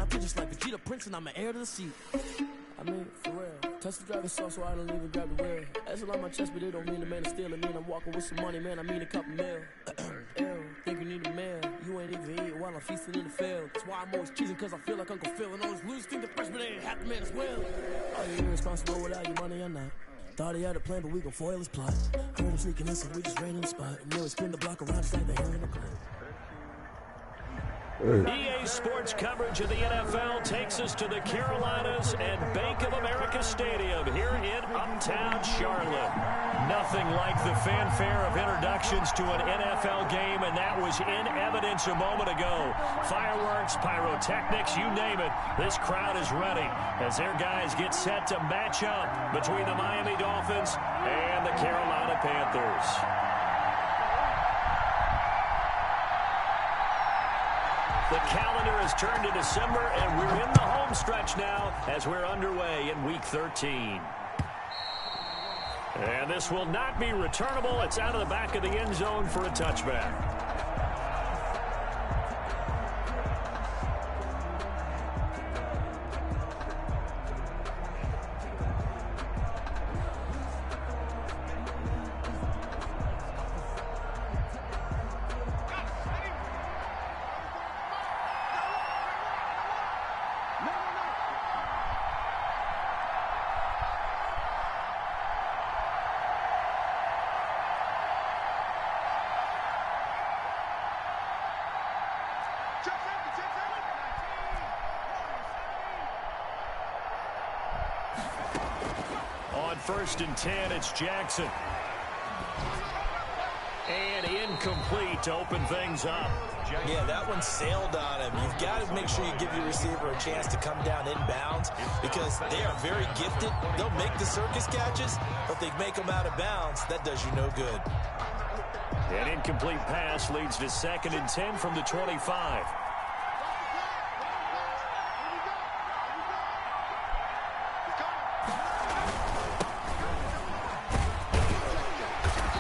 I feel just like Vegeta Prince and I'm an heir to the seat. I mean, for real. Touch the driver's sauce so I don't even grab the wheel. That's a lot on my chest, but it don't mean the man is stealing. Mean I'm walking with some money, man. I mean a couple mil. Ew, think you need a man. You ain't even eating while I'm feasting in the field. That's why I'm always cheesing, cause I feel like Uncle Phil. And all those losers think the freshman ain't half the man as well. Are you irresponsible without your money or not? Thought he had a plan, but we gon' foil his plot. Heard him sneaking in, so we just ran in the spot. And then we spin the block around just like the hair in the club. EA Sports coverage of the NFL takes us to the Carolinas and Bank of America Stadium here in uptown Charlotte. Nothing like the fanfare of introductions to an NFL game, and that was in evidence a moment ago. Fireworks, pyrotechnics, you name it. This crowd is ready as their guys get set to match up between the Miami Dolphins and the Carolina Panthers. The calendar has turned to December, and we're in the home stretch now as we're underway in Week 13. And this will not be returnable. It's out of the back of the end zone for a touchback. On 1st and 10, it's Jackson. And incomplete to open things up. Yeah, that one sailed on him. You've got to make sure you give your receiver a chance to come down inbounds because they are very gifted. They'll make the circus catches, but if they make them out of bounds, that does you no good. An incomplete pass leads to 2nd and 10 from the 25.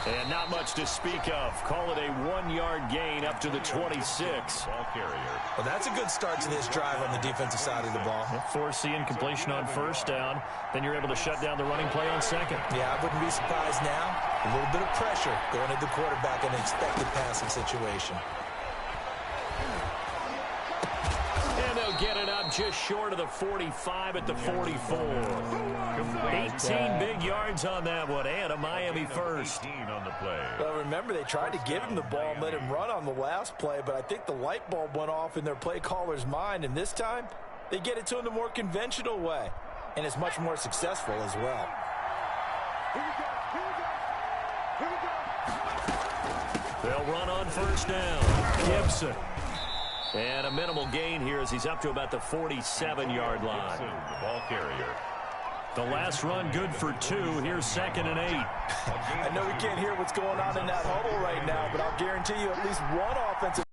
And not much to speak of. Call it a 1-yard gain up to the 26. Ball carrier. Well, that's a good start to this drive on the defensive side of the ball. Force the incompletion on 1st down. Then you're able to shut down the running play on 2nd. Yeah, I wouldn't be surprised now. A little bit of pressure going at the quarterback in an expected passing situation. And they'll get it up just short of the 45 at the 44. 18 big yards on that one, and a Miami first. On the play. Well, remember, they tried to give him the ball and let him run on the last play, but I think the light bulb went off in their play caller's mind, and this time they get it to him the more conventional way, and it's much more successful as well. They'll run on 1st down. Gibson. And a minimal gain here as he's up to about the 47-yard line. The ball carrier. The last run good for 2. Here's 2nd and 8. I know we can't hear what's going on in that huddle right now, but I'll guarantee you at least one offensive.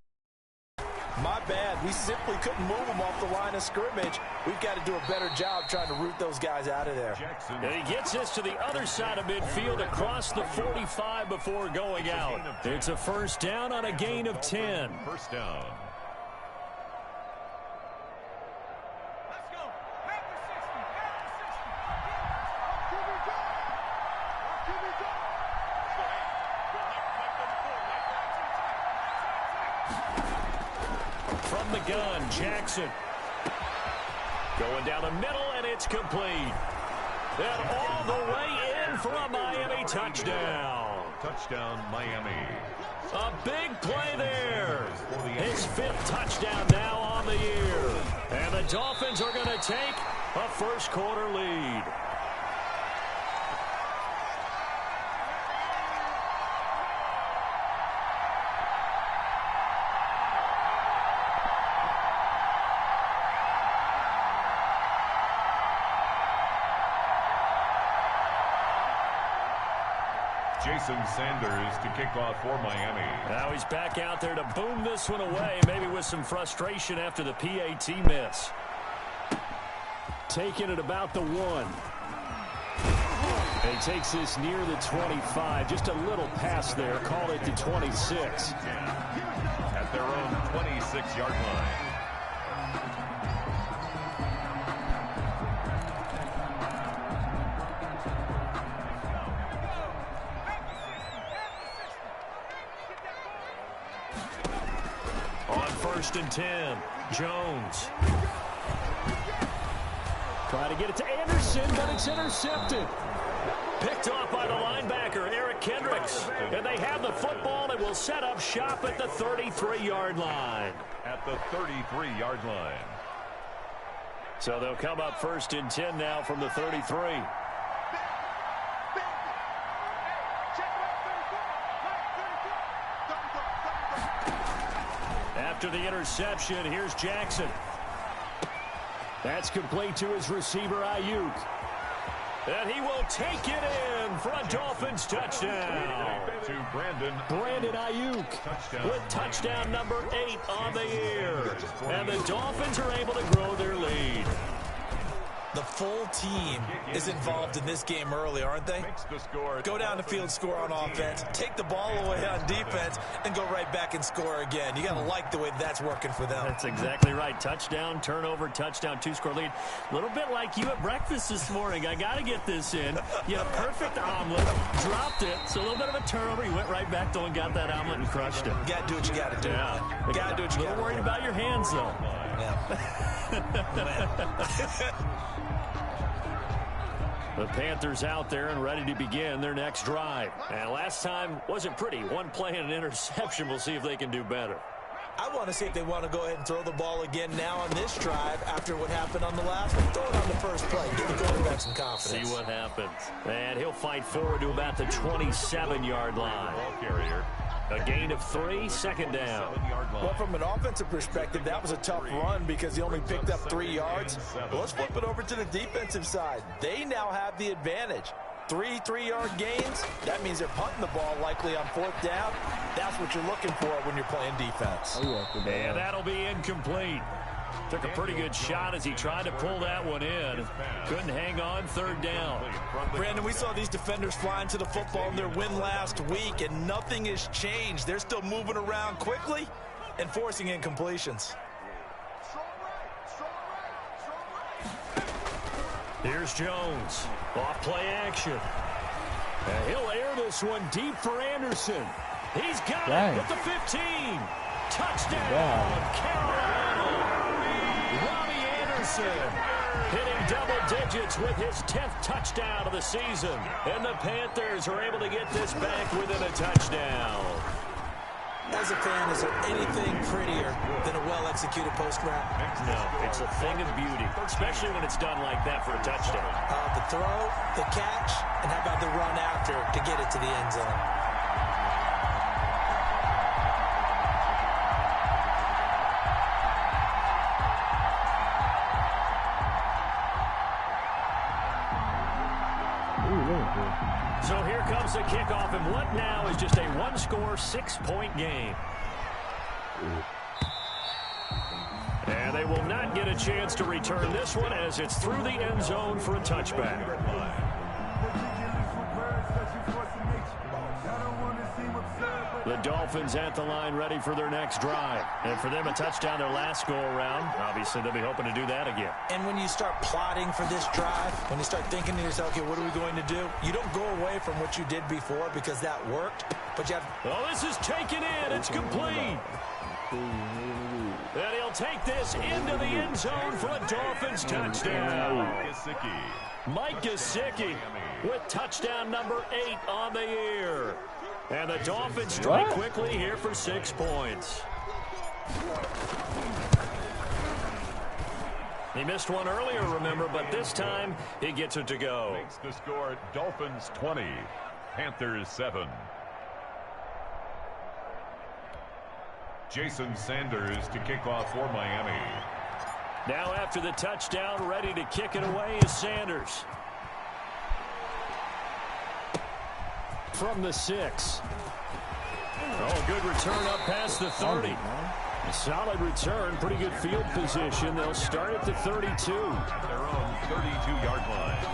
My bad. We simply couldn't move them off the line of scrimmage. We've got to do a better job trying to root those guys out of there. And he gets this to the other side of midfield across the 45 before going out. It's a 1st down on a gain of 10. 1st down. From the gun, Jackson. Going down the middle, and it's complete. And all the way in for a Miami touchdown. Touchdown, Miami. A big play there. His 5th touchdown now on the year. And the Dolphins are going to take a first-quarter lead. Jason Sanders to kick off for Miami. Now he's back out there to boom this one away, maybe with some frustration after the PAT miss. Taking it about the 1. And he takes this near the 25. Just a little pass there. Call it the 26. At their own 26-yard line. first and 10. Jones. Try to get it to Anderson, but it's intercepted. Picked off by the linebacker, Eric Kendricks. And they have the football and will set up shop at the 33-yard line. At the 33-yard line. So they'll come up first and 10 now from the 33. After the interception, here's Jackson. That's complete to his receiver, Ayuk. And he will take it in for a Dolphins touchdown. To Brandon Ayuk with touchdown number 8 on the year. And the Dolphins are able to grow their lead. The full team is involved in this game early, aren't they? Go down the field, score on offense, take the ball away on defense, and go right back and score again. You got to like the way that's working for them. That's exactly right. Touchdown, turnover, touchdown, 2-score lead. A little bit like you at breakfast this morning. I got to get this in. You had a perfect omelet, dropped it, so a little bit of a turnover. You went right back, though, and got that omelet and crushed it. Got to do what you got to do. Yeah. Got to do what you got to do. A little worried about your hands, though. Yeah. The Panthers out there and ready to begin their next drive. And last time wasn't pretty. One play and an interception. We'll see if they can do better. I want to see if they want to go ahead and throw the ball again now on this drive after what happened on the last one. Throw it on the first play. Give the quarterback some confidence. See what happens. And he'll fight forward to about the 27-yard line. Ball carrier. A gain of 3, second down. Well, from an offensive perspective, that was a tough run because he only picked up 3 yards. Well, let's flip it over to the defensive side. They now have the advantage. 3 3-yard gains. That means they're punting the ball likely on 4th down. That's what you're looking for when you're playing defense. And that'll be incomplete. Took a pretty good shot as he tried to pull that one in. Couldn't hang on, 3rd down. Brandon, we saw these defenders flying to the football in their win last week, and nothing has changed. They're still moving around quickly and forcing incompletions. Here's Jones. Off play action. And he'll air this one deep for Anderson. He's got it at the 15. Touchdown, Carolina. Robbie Anderson hitting double digits with his 10th touchdown of the season. And the Panthers are able to get this back within a touchdown. As a fan, is there anything prettier than a well-executed post-route? No, it's a thing of beauty, especially when it's done like that for a touchdown. The throw, the catch, and how about the run after to get it to the end zone? So here comes the kickoff, and what now is just a one-score, 6-point game. And they will not get a chance to return this one as it's through the end zone for a touchback. The Dolphins at the line ready for their next drive. And for them, a touchdown their last go-around. Obviously, they'll be hoping to do that again. And when you start plotting for this drive, when you start thinking to yourself, okay, what are we going to do? You don't go away from what you did before because that worked. But you have... Oh, this is taken in. It's complete. And he'll take this into the end zone for a Dolphins touchdown. Mike Gesicki with touchdown number 8 on the year. And the Dolphins strike quickly here for 6 points. He missed one earlier, remember, but this time he gets it to go. Makes the score Dolphins 20, Panthers 7. Jason Sanders to kick off for Miami. Now after the touchdown, ready to kick it away is Sanders. From the 6. Oh, good return up past the 30. A solid return, pretty good field position. They'll start at the 32. At their own 32-yard line.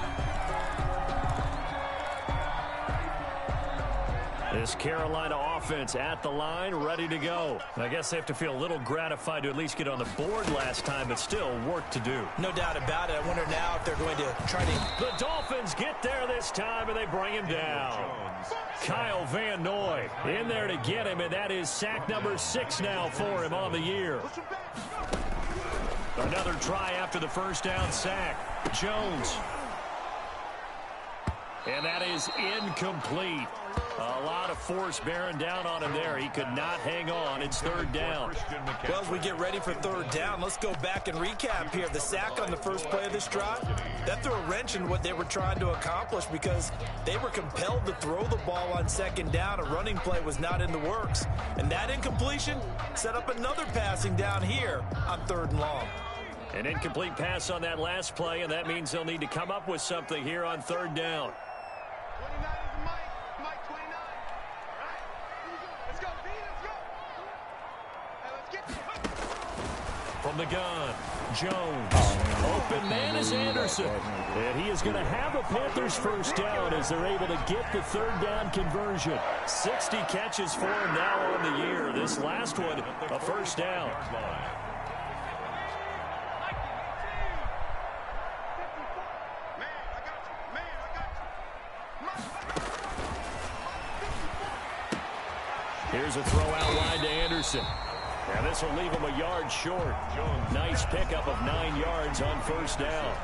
This Carolina offense at the line, ready to go. I guess they have to feel a little gratified to at least get on the board last time, but still work to do. No doubt about it. I wonder now if they're going to try to... The Dolphins get there this time, and they bring him down. Kyle Van Noy in there to get him, and that is sack number 6 now for him on the year. Another try after the first down sack. Jones. And that is incomplete. A lot of force bearing down on him there. He could not hang on. It's third down. Well, as we get ready for third down, let's go back and recap here. The sack on the first play of this drive, that threw a wrench in what they were trying to accomplish because they were compelled to throw the ball on second down. A running play was not in the works. And that incompletion set up another passing down here on third and long. An incomplete pass on that last play, and that means they'll need to come up with something here on third down. From the gun, Jones. Open man is Anderson. And he is going to have a Panthers first down as they're able to get the third down conversion. 60 catches for him now on the year. This last one, a first down. Here's a throw out wide to Anderson. And this will leave him a yard short. Nice pickup of 9 yards on first down.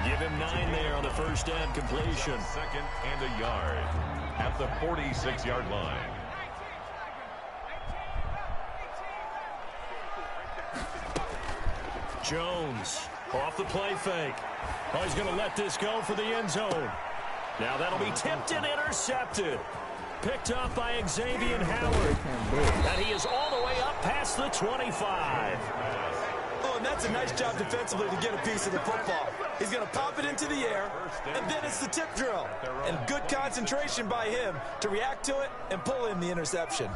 Give him 9 there on the first down completion. Second and a yard at the 46-yard line. Jones off the play fake. Oh, he's going to let this go for the end zone. Now that'll be tipped and intercepted. Picked up by Xavier Howard. And he is all the way up past the 25. Oh, and that's a nice job defensively to get a piece of the football. He's going to pop it into the air, and then it's the tip drill. And good concentration by him to react to it and pull in the interception.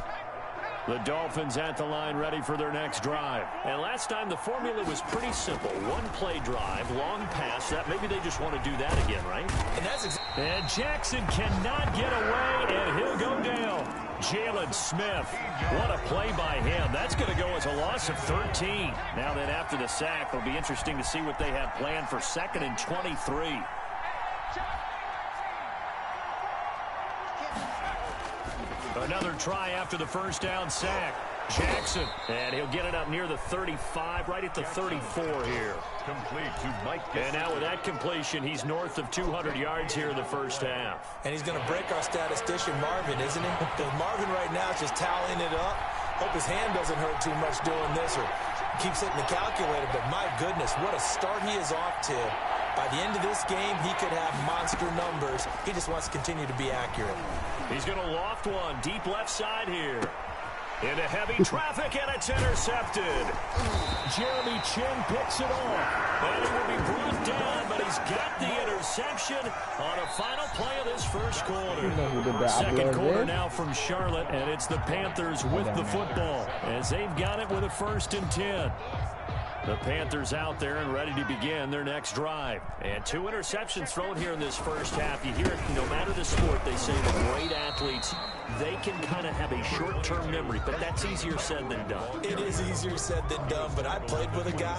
The Dolphins at the line ready for their next drive. And last time the formula was pretty simple. One play drive, long pass. That maybe they just want to do that again, right? And Jackson cannot get away, and he'll go down. Jalen Smith. What a play by him. That's going to go as a loss of 13. Now then after the sack, it'll be interesting to see what they have planned for second and 23. Another try after the first down sack. Jackson, and he'll get it up near the 35, right at the 34 here. Complete to Mike. And now with that completion, he's north of 200 yards here in the first half. And he's going to break our statistician Marvin, isn't he? Because Marvin right now is just tallying it up. Hope his hand doesn't hurt too much doing this or keeps hitting the calculator. But my goodness, what a start he is off to. By the end of this game, he could have monster numbers. He just wants to continue to be accurate. He's going to loft one deep left side here. Into heavy traffic, and it's intercepted. Jeremy Chin picks it off. And he will be brought down, but he's got the interception on a final play of this first quarter. Second quarter now from Charlotte, and it's the Panthers with the football as they've got it with a 1st and 10. The Panthers out there and ready to begin their next drive. And 2 interceptions thrown here in this first half. You hear it, no matter the sport, they say the great athletes, they can kind of have a short-term memory, but that's easier said than done. It is easier said than done, but I played with a guy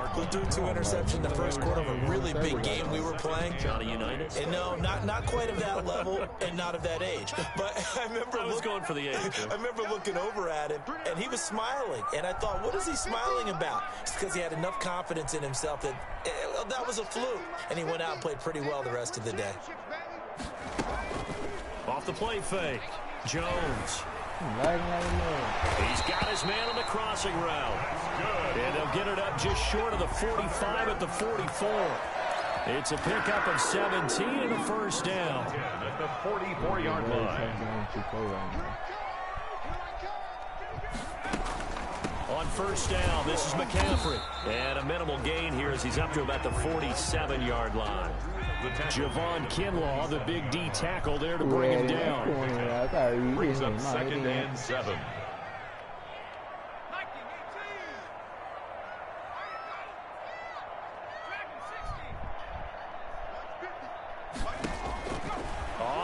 who threw 2 interceptions in the first quarter of a really big game we were playing. Johnny Unitas? And no, not quite of that level and not of that age. But I was going for the age. I remember looking over at him, and he was smiling. And I thought, what is he smiling about? It's because he had enough confidence in himself that that was a fluke. And he went out and played pretty well the rest of the day. Off the play fake. Jones. He's got his man on the crossing route. And they'll get it up just short of the 45 at the 44. It's a pickup of 17 and a first down. At the 44-yard line. On first down, this is McCaffrey. And a minimal gain here as he's up to about the 47-yard line. Javon Kinlaw, the big D tackle there to bring him down. Brings up 2nd and 7.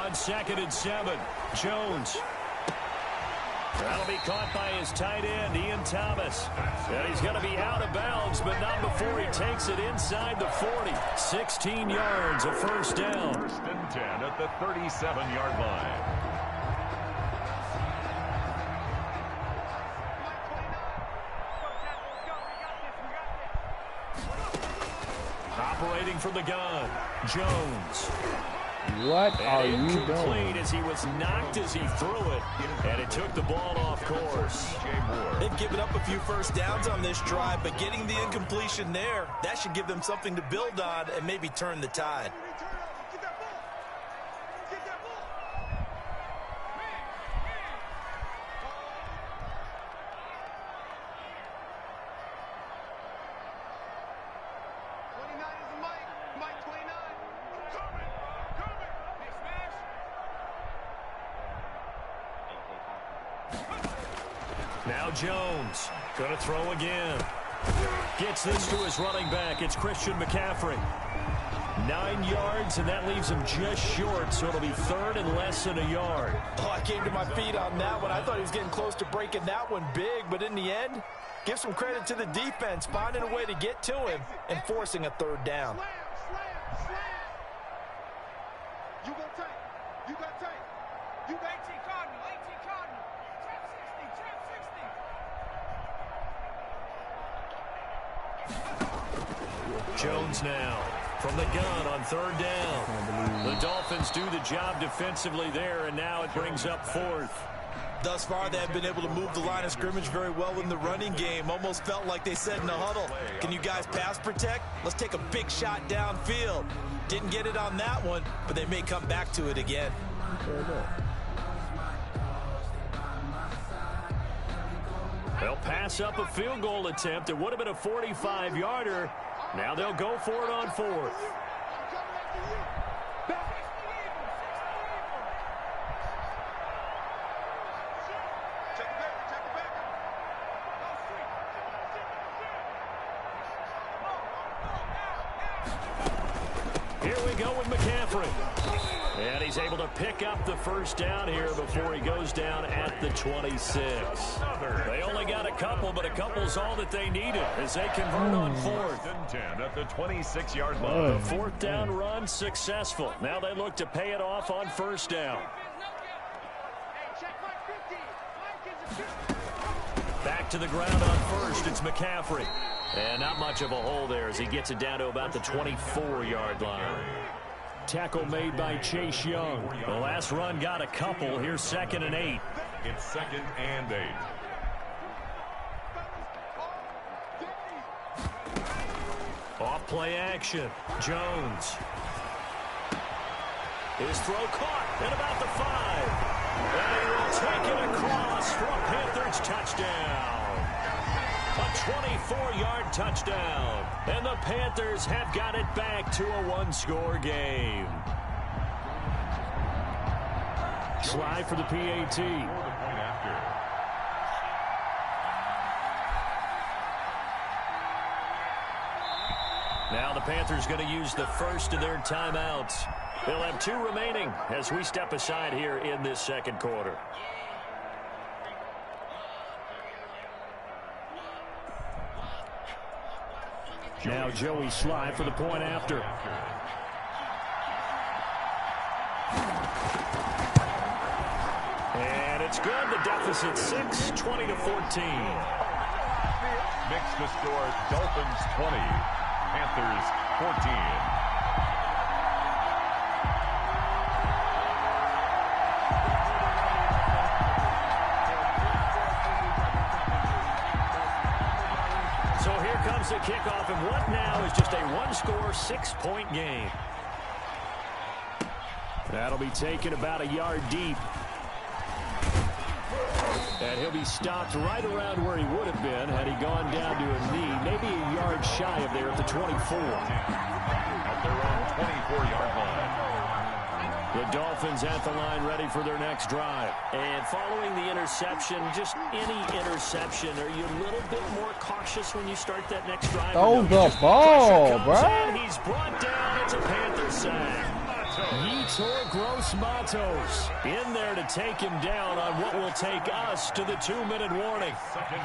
on 2nd and 7. Jones. That'll be caught by his tight end, Ian Thomas. And he's going to be out of bounds, but not before he takes it inside the 40. 16 yards, a first down. 1st and 10 at the 37-yard line. Operating from the gun, Jones. What are you doing? As he was knocked as he threw it, and it took the ball off course. They've given up a few first downs on this drive, but getting the incompletion there, that should give them something to build on and maybe turn the tide. Now Jones, going to throw again. Gets this to his running back. It's Christian McCaffrey. 9 yards, and that leaves him just short, so it'll be 3rd and less than a yard. Oh, I came to my feet on that one. I thought he was getting close to breaking that one big, but in the end, give some credit to the defense, finding a way to get to him and forcing a 3rd down. You got tape. You got tape. You got 18 Cardinal. 18 Cardinal. Trap 60. Trap 60. Jones now from the gun on 3rd down. The Dolphins do the job defensively there, and now it brings up 4th. Thus far, they have been able to move the line of scrimmage very well in the running game. Almost felt like they said in the huddle, can you guys pass protect? Let's take a big shot downfield. Didn't get it on that one, but they may come back to it again. They'll pass up a field goal attempt. It would have been a 45-yarder. Now they'll go for it on 4th. Here we go with McCaffrey. And he's able to pick up the first down here before he goes down at the 26. They only got a couple, but a couple's all that they needed as they convert on 4th and 10 at the 26-yard line. The 4th down run successful. Now they look to pay it off on 1st down. Back to the ground on 1st. It's McCaffrey. And not much of a hole there as he gets it down to about the 24-yard line. Tackle made by Chase Young. The last run got a couple. Here's 2nd and 8. It's 2nd and 8. Off play action. Jones. His throw caught at about the 5. And he will take it across for a Panthers touchdown. A 24-yard touchdown. And the Panthers have got it back to a 1-score game. Slide for the PAT. Now the Panthers going to use the first of their timeouts. They'll have 2 remaining as we step aside here in this 2nd quarter. Now Joey Sly for the point after. And it's good. The deficit 6, 20-14. Mix the score. Dolphins 20, Panthers 14. The kickoff, and what now is just a 1-score, 6-point game. That'll be taken about a yard deep. And he'll be stopped right around where he would have been had he gone down to a knee, maybe a yard shy of there at the 24. At their own 24-yard line. The Dolphins at the line ready for their next drive. And following the interception, just any interception, are you a little bit more cautious when you start that next drive? Throw the ball, bro. He's brought down. It's a Panther sack. Yetur Gross-Matos in there to take him down on what will take us to the 2-minute warning.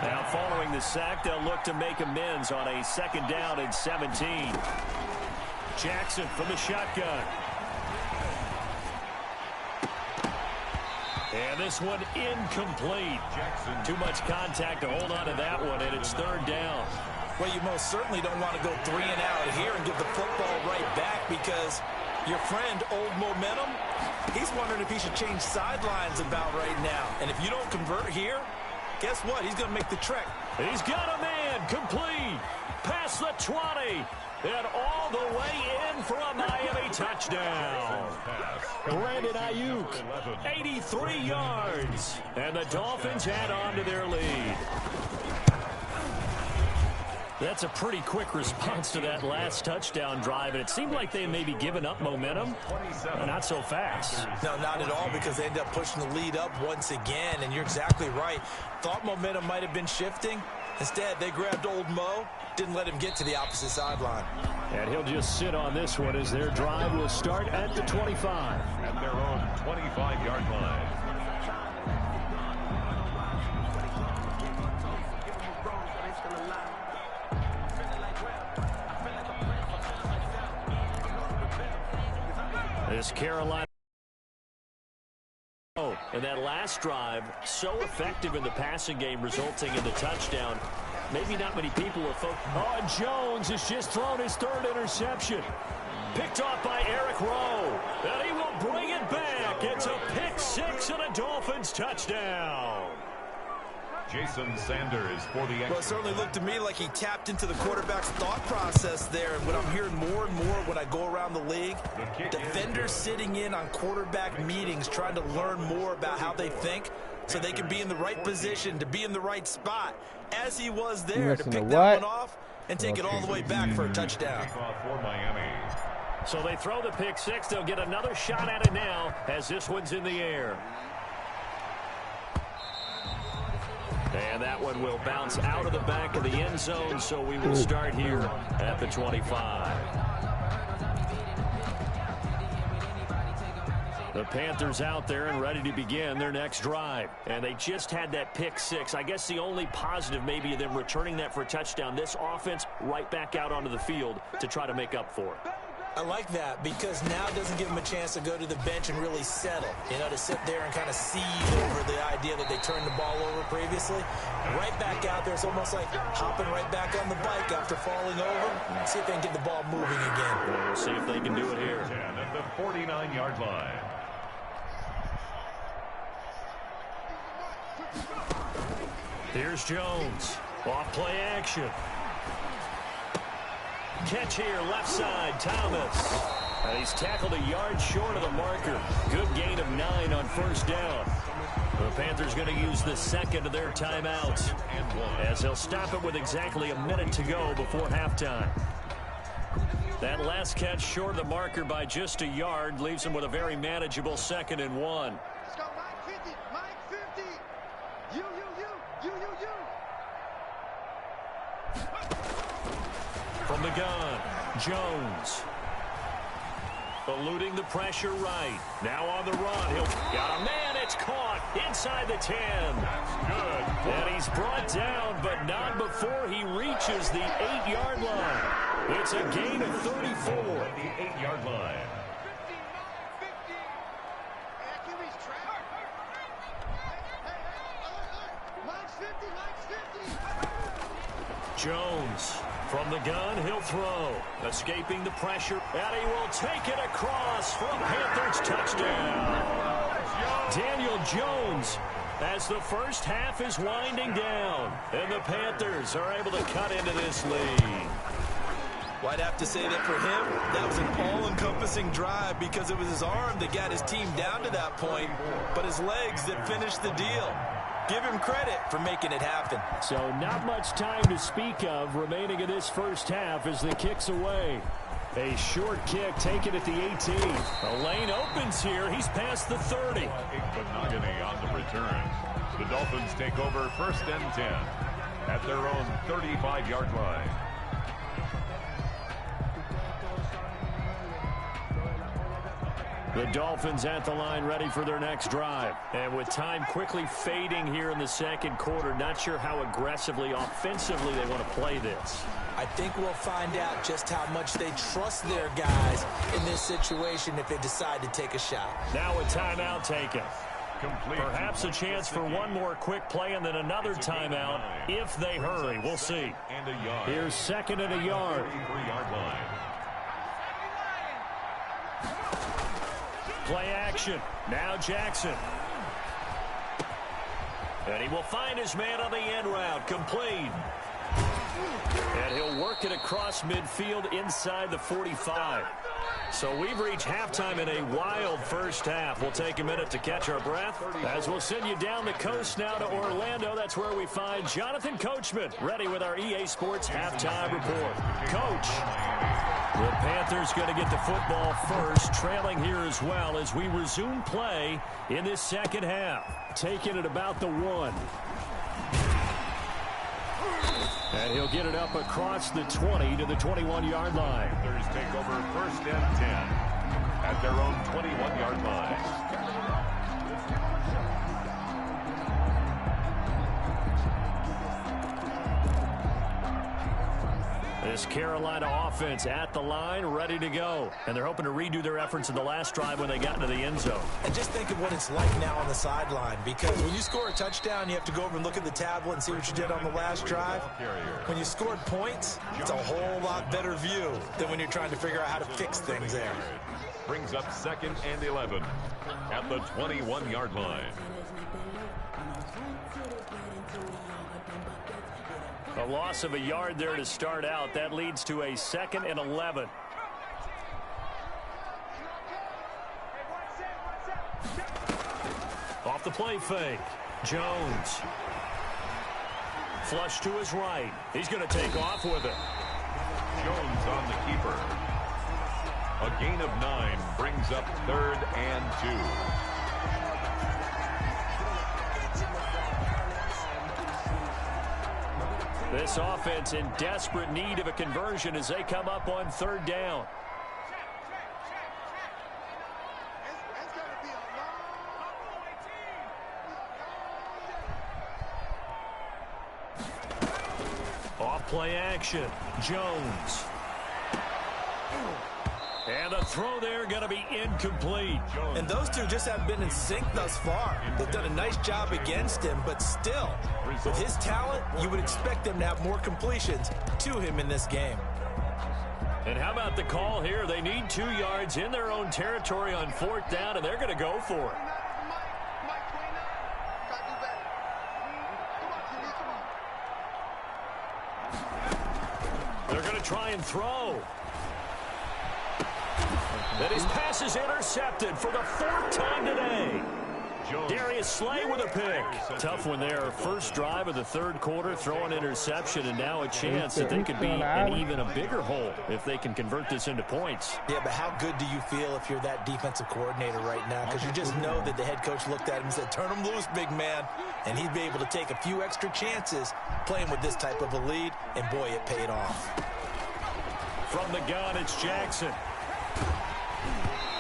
Now, following the sack, they'll look to make amends on a 2nd down and 17. Jackson from the shotgun. And this one incomplete. Too much contact to hold on to that one, and it's 3rd down. Well, you most certainly don't want to go 3 and out here and give the football right back, because your friend, Old Momentum, he's wondering if he should change sidelines about right now. And if you don't convert here, guess what? He's going to make the trek. He's got a man complete. Past the 20. And all the way in for a Miami touchdown. Brandon Ayuk, 83 yards. And the Dolphins add on to their lead. That's a pretty quick response to that last touchdown drive, and it seemed like they may be giving up momentum. Not so fast. No, not at all, because they end up pushing the lead up once again, and you're exactly right. Thought momentum might have been shifting. Instead, they grabbed Old Mo, didn't let him get to the opposite sideline. And he'll just sit on this one as their drive will start at the 25. At their own 25-yard line. This Carolina. And that last drive, so effective in the passing game, resulting in the touchdown. Maybe not many people are focused. Oh, and Jones has just thrown his 3rd interception. Picked off by Eric Rowe. And he will bring it back. It's a pick 6 and a Dolphins touchdown. Jason Sanders for the extra. Well, it certainly looked to me like he tapped into the quarterback's thought process there. And what I'm hearing more and more when I go around the league, defenders sitting in on quarterback meetings trying to learn more about how they think so they can be in the right position, to be in the right spot, as he was there, to pick that one off and take it all the way back for a touchdown. For Miami. So they throw the pick 6. They'll get another shot at it now as this one's in the air. And that one will bounce out of the back of the end zone, so we will start here at the 25. The Panthers out there and ready to begin their next drive. And they just had that pick 6. I guess the only positive maybe of them returning that for a touchdown. This offense right back out onto the field to try to make up for it. I like that, because now it doesn't give them a chance to go to the bench and really settle, to sit there and kind of seethe over the idea that they turned the ball over previously. Right back out there, it's almost like hopping right back on the bike after falling over. See if they can get the ball moving again. We'll see if they can do it here. At the 49-yard line. Here's Jones. Off play action. Catch here, left side, Thomas. And he's tackled a yard short of the marker. Good gain of 9 on 1st down. The Panthers going to use the 2nd of their timeouts, as they'll stop it with exactly a minute to go before halftime. That last catch short of the marker by just a yard leaves him with a very manageable 2nd and 1. Let's go, Mike 50, Mike 50. You. From the gun, Jones. Eluding the pressure right. Now on the run. He'll got a man. It's caught inside the 10. That's good. And he's brought down, but not before he reaches the 8-yard line. It's a gain of 34. The 8-yard line. Jones from the gun, he'll throw. Escaping the pressure, and he will take it across for a Panthers touchdown. Daniel Jones, as the first half is winding down, and the Panthers are able to cut into this lead. Well, I'd have to say that for him, that was an all-encompassing drive, because it was his arm that got his team down to that point, but his legs that finished the deal. Give him credit for making it happen. So not much time to speak of remaining in this first half as the kick's away. A short kick taken at the 18. The lane opens here. He's past the 30. But not any on the return. The Dolphins take over 1st and 10 at their own 35-yard line. The Dolphins at the line ready for their next drive. And with time quickly fading here in the second quarter, not sure how aggressively, offensively they want to play this. I think we'll find out just how much they trust their guys in this situation if they decide to take a shot. Now a timeout taken. Perhaps a chance for one more quick play and then another timeout if they hurry. We'll see. Here's second and a yard. Play action. Now Jackson. And he will find his man on the end route. Complete. And he'll work it across midfield inside the 45. So we've reached halftime in a wild first half. We'll take a minute to catch our breath as we'll send you down the coast now to Orlando. That's where we find Jonathan Coachman ready with our EA Sports halftime report. Coach, the Panthers going to get the football first, trailing here as well as we resume play in this second half. Taking it about the 1. And he'll get it up across the 20 to the 21-yard line. Panthers take over first and 10 at their own 21-yard line. This Carolina offense at the line, ready to go. And they're hoping to redo their efforts in the last drive when they got into the end zone. And just think of what it's like now on the sideline, because when you score a touchdown, you have to go over and look at the tablet and see what you did on the last drive. When you scored points, it's a whole lot better view than when you're trying to figure out how to fix things there. Brings up second and 11 at the 21-yard line. A loss of a yard there to start out. That leads to a second and 11. Off the play fake. Jones. Flush to his right. He's going to take off with it. Jones on the keeper. A gain of 9 brings up 3rd and 2. This offense in desperate need of a conversion as they come up on 3rd down. Off play action. Jones. And the throw there going to be incomplete. And those two just haven't been in sync thus far. They've done a nice job against him, but still, with his talent, you would expect them to have more completions to him in this game. And how about the call here? They need 2 yards in their own territory on 4th down, and they're going to go for it. They're going to try and throw. And his pass is intercepted for the 4th time today. Darius Slay with a pick. Tough one there. First drive of the 3rd quarter, throw an interception, and now a chance that they could be in even a bigger hole if they can convert this into points. Yeah, but how good do you feel if you're that defensive coordinator right now? Because you just know that the head coach looked at him and said, turn him loose, big man. And he'd be able to take a few extra chances playing with this type of a lead, and boy, it paid off. From the gun, it's Jackson.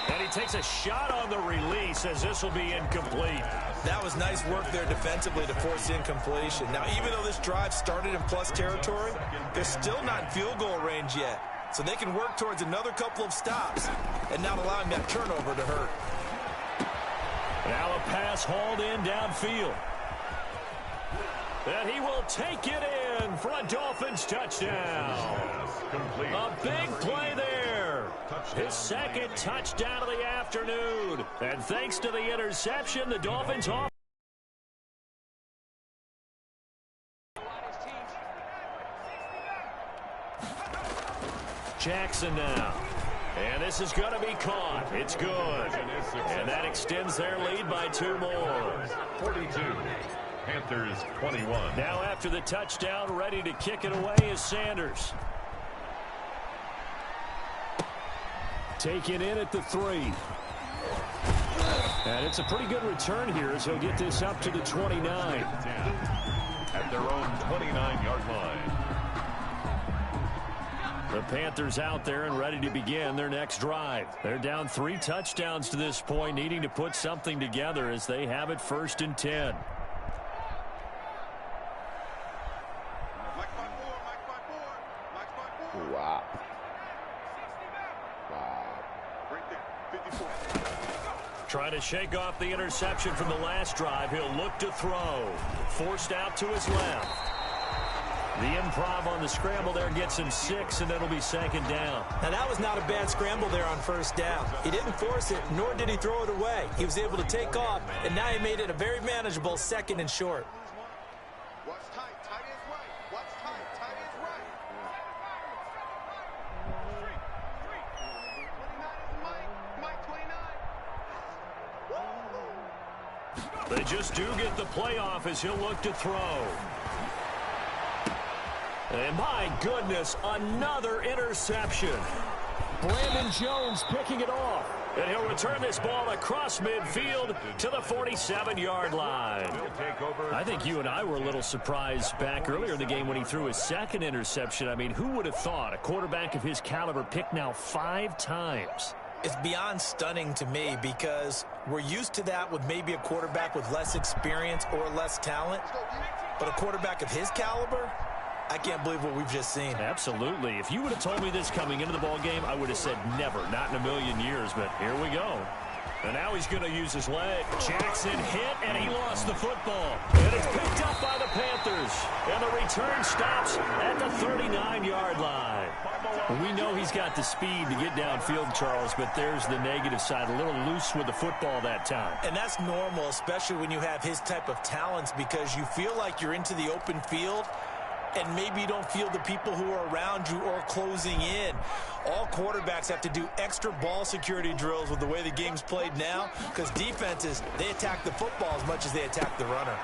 And he takes a shot on the release as this will be incomplete. That was nice work there defensively to force incompletion. Now, even though this drive started in plus territory, they're still not in field goal range yet. So they can work towards another couple of stops and not allowing that turnover to hurt. Now a pass hauled in downfield. And he will take it in for a Dolphins touchdown. A big play there. His 2nd touchdown of the afternoon. And thanks to the interception, the Dolphins off. Jackson now. And this is going to be caught. It's good. And that extends their lead by 2 more. 42. Panthers 21. Now after the touchdown, ready to kick it away is Sanders. Taken in at the 3. And it's a pretty good return here as he'll get this up to the 29. At their own 29-yard line. The Panthers out there and ready to begin their next drive. They're down 3 touchdowns to this point, needing to put something together as they have it 1st and 10. Wow. Trying to shake off the interception from the last drive. He'll look to throw. Forced out to his left. The improv on the scramble there gets him 6, and it'll be 2nd down. Now, that was not a bad scramble there on 1st down. He didn't force it, nor did he throw it away. He was able to take off, and now he made it a very manageable 2nd and short. What's tight? Tight is right. What's tight? Tight is right. 29 is Mike. Mike 29. They just do get the playoff as he'll look to throw. And my goodness, another interception. Brandon Jones picking it off. And he'll return this ball across midfield to the 47-yard line. I think you and I were a little surprised back earlier in the game when he threw his 2nd interception. I mean, who would have thought a quarterback of his caliber picked now 5 times? It's beyond stunning to me because we're used to that with maybe a quarterback with less experience or less talent. But a quarterback of his caliber, I can't believe what we've just seen. Absolutely. If you would have told me this coming into the ball game, I would have said never, not in a million years, but here we go. And now he's going to use his leg. Jackson hit, and he lost the football. And it's picked up by the Panthers. And the return stops at the 39-yard line. We know he's got the speed to get downfield, Charles, but there's the negative side. A little loose with the football that time. And that's normal, especially when you have his type of talents, because you feel like you're into the open field, and maybe you don't feel the people who are around you or closing in. All quarterbacks have to do extra ball security drills with the way the game's played now, because defenses, they attack the football as much as they attack the runner.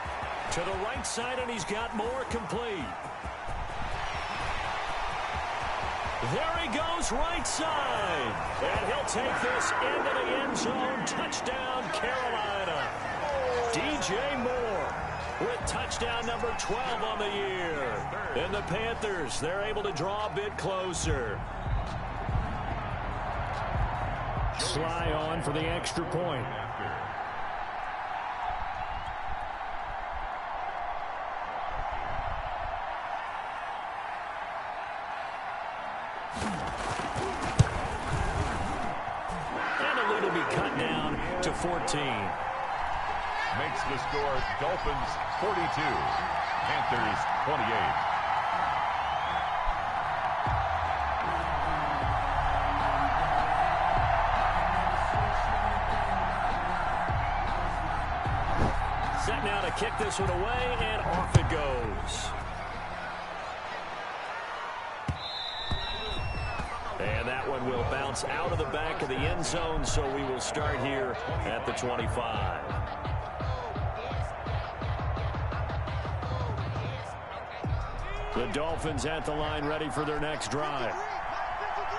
To the right side, and he's got more complete. There he goes, right side. And he'll take this into the end zone. Touchdown, Carolina. DJ Moore with touchdown number 12 on the year. And the Panthers, they're able to draw a bit closer. Sly on for the extra point. And the lead will be cut down to 14. Makes the score Dolphins 42, Panthers 28. Set now to kick this one away, and off it goes. And that one will bounce out of the back of the end zone, so we will start here at the 25. The Dolphins at the line, ready for their next drive.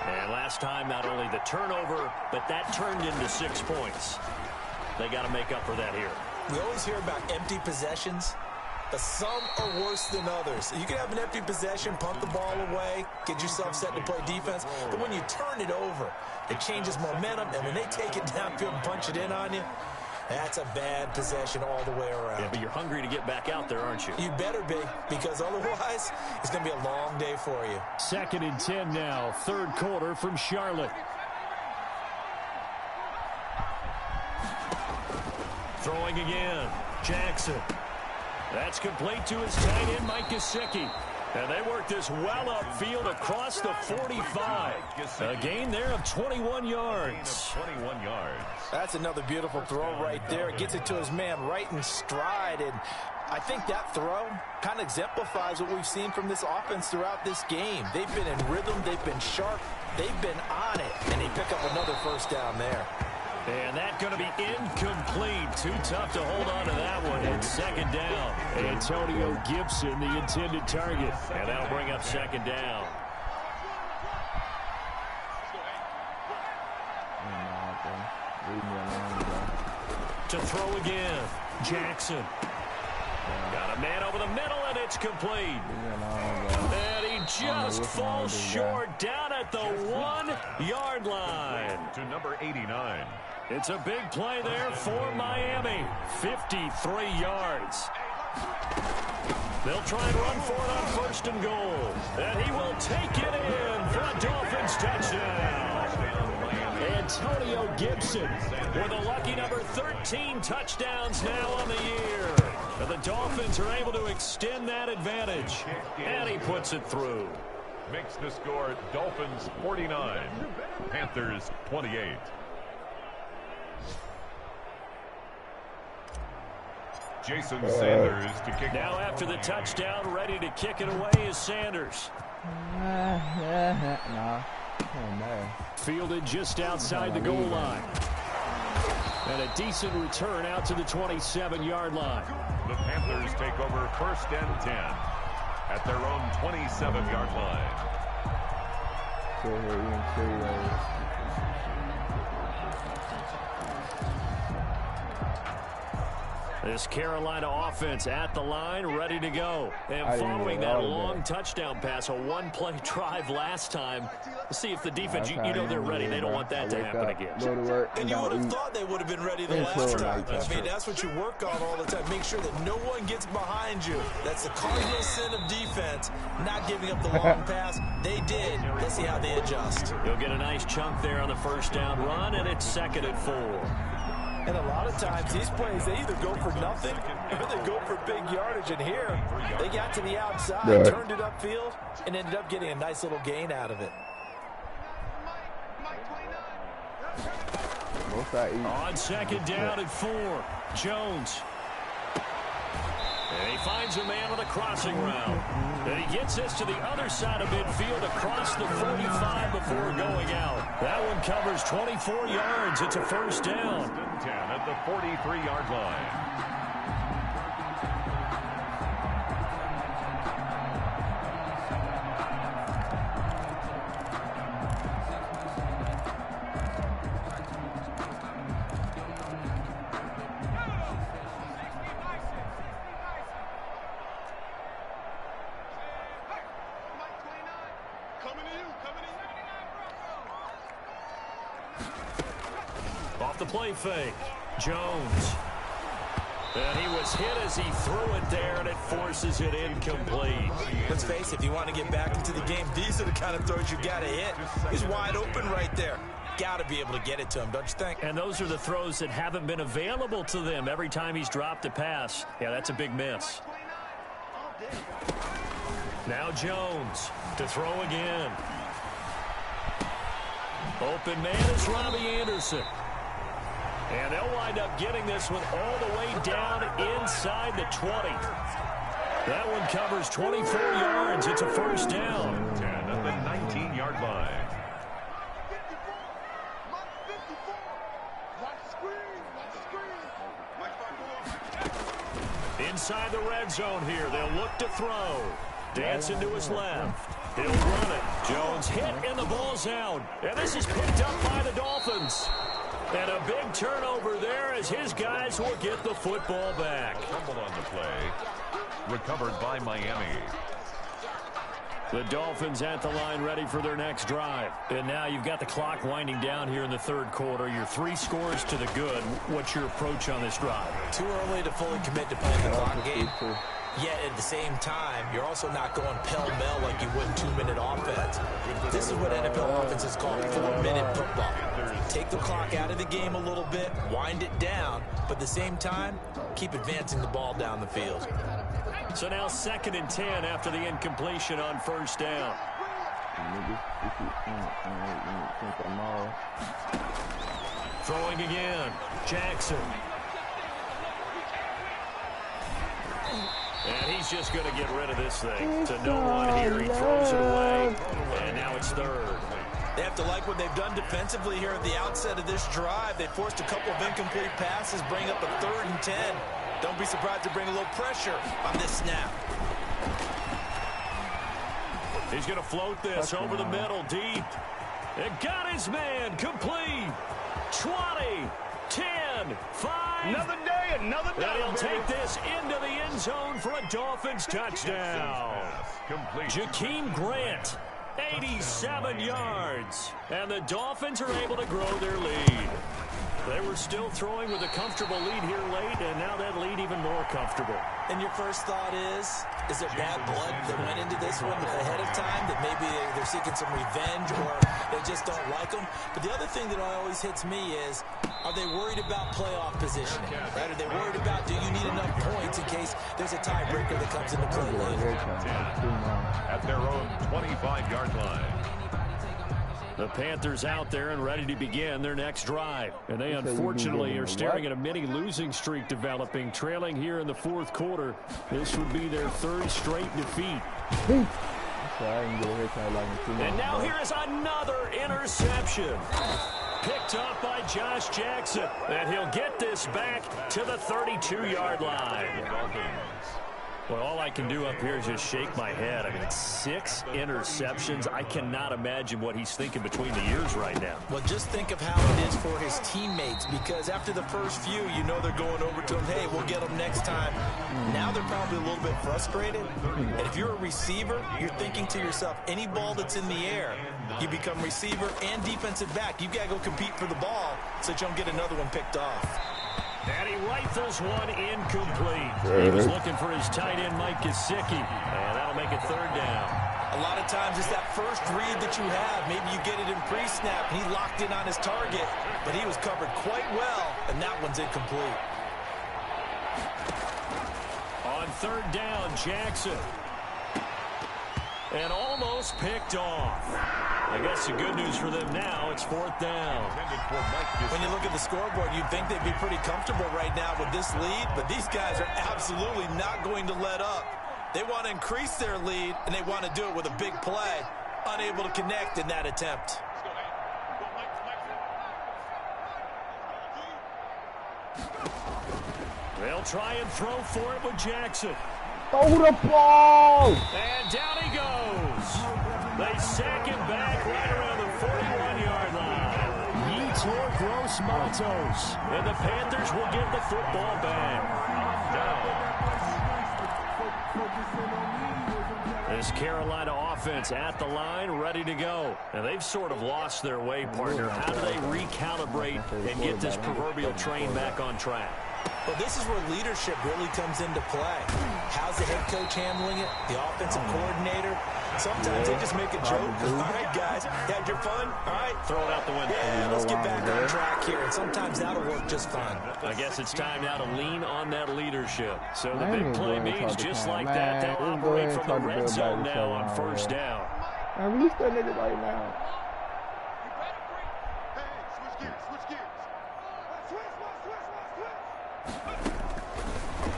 And last time, not only the turnover, but that turned into 6 points. They got to make up for that here. We always hear about empty possessions, but some are worse than others. You can have an empty possession, punt the ball away, get yourself set to play defense, but when you turn it over, it changes momentum, and when they take it downfield and punch it in on you, that's a bad possession all the way around. Yeah, but you're hungry to get back out there, aren't you? You better be, because otherwise, it's going to be a long day for you. 2nd and 10 now, 3rd quarter from Charlotte. Throwing again, Jackson. That's complete to his tight end, Mike Gesicki. And they work this well upfield across the 45. A gain there of 21 yards. 21 yards. That's another beautiful throw right there. It gets it to his man right in stride. And I think that throw kind of exemplifies what we've seen from this offense throughout this game. They've been in rhythm. They've been sharp. They've been on it. And they pick up another 1st down there. And that's going to be incomplete. Too tough to hold on to that one. And 2nd down. Antonio Gibson, the intended target. And that'll bring up 2nd down. To throw again, Jackson. Got a man over the middle, and it's complete. And he just falls short down at the 1-yard line. To number 89. It's a big play there for Miami. 53 yards. They'll try and run for it on 1st and goal. And he will take it in for a Dolphins touchdown. Antonio Gibson with a lucky number 13 touchdowns now on the year. And the Dolphins are able to extend that advantage. And he puts it through. Makes the score Dolphins 49, Panthers 28. Jason Sanders to kick. Now after the touchdown, ready to kick it away is Sanders. No. Fielded just outside the goal line. And a decent return out to the 27-yard line. The Panthers take over 1st and 10 at their own 27-yard line. This Carolina offense at the line, ready to go. And following that long touchdown pass, a one-play drive last time. Let's see if the defense, you know they're ready. They don't want that to happen again. And you would have thought they would have been ready the last time. I mean, that's what you work on all the time. Make sure that no one gets behind you. That's the cardinal sin of defense, not giving up the long pass. They did. Let's see how they adjust. You'll get a nice chunk there on the 1st down run, and it's 2nd and 4. And a lot of times, these plays, they either go for nothing or they go for big yardage. And here, they got to the outside, turned it upfield, and ended up getting a nice little gain out of it. On 2nd down and 4, Jones. And he finds a man on a crossing route. And he gets this to the other side of midfield across the 45 before going out. That one covers 24 yards. It's a 1st down. 10 at the 43-yard line. Off the play fake, Jones. And he was hit as he threw it there, and it forces it incomplete. Let's face it, if you want to get back into the game, these are the kind of throws you got to hit. He's wide open right there. Got to be able to get it to him, don't you think? And those are the throws that haven't been available to them every time he's dropped a pass. Yeah, that's a big miss. Now Jones to throw again. Open man is Robbie Anderson. And they'll wind up getting this one all the way down inside the 20. That one covers 24 yards. It's a 1st down. 10 at the 19-yard line. Inside the red zone here. They'll look to throw. Dancing to his left. He'll run it. Jones hit and the ball's out. And this is picked up by the Dolphins. And a big turnover there as his guys will get the football back. Fumble on the play. Recovered by Miami. The Dolphins at the line ready for their next drive. And now you've got the clock winding down here in the 3rd quarter. Your 3 scores to the good. What's your approach on this drive? Too early to fully commit to playing the clock game. Yet at the same time, you're also not going pell-mell like you would in 2-minute offense. This is what NFL offenses call 4-minute football. Take the clock out of the game a little bit, wind it down, but at the same time, keep advancing the ball down the field. So now 2nd and 10 after the incompletion on 1st down. Throwing again, Jackson. And he's just going to get rid of this thing. To no one here. He throws it away. And now it's 3rd. They have to like what they've done defensively here at the outset of this drive. They forced a couple of incomplete passes, bring up a 3rd and 10. Don't be surprised to bring a little pressure on this snap. He's going to float this over the middle, deep. And got his man complete. 20, 10, 5. Another day, another And dollar. he'll take this into the end zone for a Dolphins touchdown. Jakeem Grant, 87 yards. And the Dolphins are able to grow their lead. They were still throwing with a comfortable lead here late, and now that lead even more comfortable. And your first thought is it bad blood that went into this one ahead of time, that maybe they're seeking some revenge or they just don't like them? But the other thing that always hits me is, are they worried about playoff positioning? Right? Are they worried about, do you need enough points in case there's a tiebreaker that comes into play later? At their own 25-yard line. The Panthers out there and ready to begin their next drive. And they unfortunately are staring at a mini losing streak developing, trailing here in the fourth quarter. This would be their third straight defeat. And now here is another interception. Picked up by Josh Jackson. And he'll get this back to the 32-yard line. Well, all I can do up here is just shake my head. I mean, 6 interceptions. I cannot imagine what he's thinking between the ears right now. Well, just think of how it is for his teammates, because after the first few, you know they're going over to him, hey, we'll get them next time. Now they're probably a little bit frustrated. And if you're a receiver, you're thinking to yourself, any ball that's in the air, you become receiver and defensive back. You've got to go compete for the ball so that you don't get another one picked off. And he rifles one incomplete. He was looking for his tight end, Mike Gesicki, and that'll make it third down. A lot of times it's that first read that you have. Maybe you get it in pre-snap, and he locked in on his target, but he was covered quite well, and that one's incomplete. On third down, Jackson. And almost picked off. I guess the good news for them now, it's fourth down. When you look at the scoreboard, you'd think they'd be pretty comfortable right now with this lead, but these guys are absolutely not going to let up. They want to increase their lead, and they want to do it with a big play. Unable to connect in that attempt. They'll try and throw for it with Jackson. Throw the ball! And down he goes. They sack him back right around the 41-yard line. Yeats or Gross Matos. And the Panthers will get the football back. This Carolina offense at the line, ready to go. And they've sort of lost their way, partner. How do they recalibrate and get this proverbial train back on track? Well, this is where leadership really comes into play. How's the head coach handling it? The offensive coordinator? Sometimes they just make a joke. All right, guys, had your fun? All right. Throw it out the window. Yeah, let's get back on track here. And sometimes that'll work just fine. I guess it's time now to lean on that leadership. So the big play means just like that, they'll operate from the red zone now on first down. Man, release that nigga right now.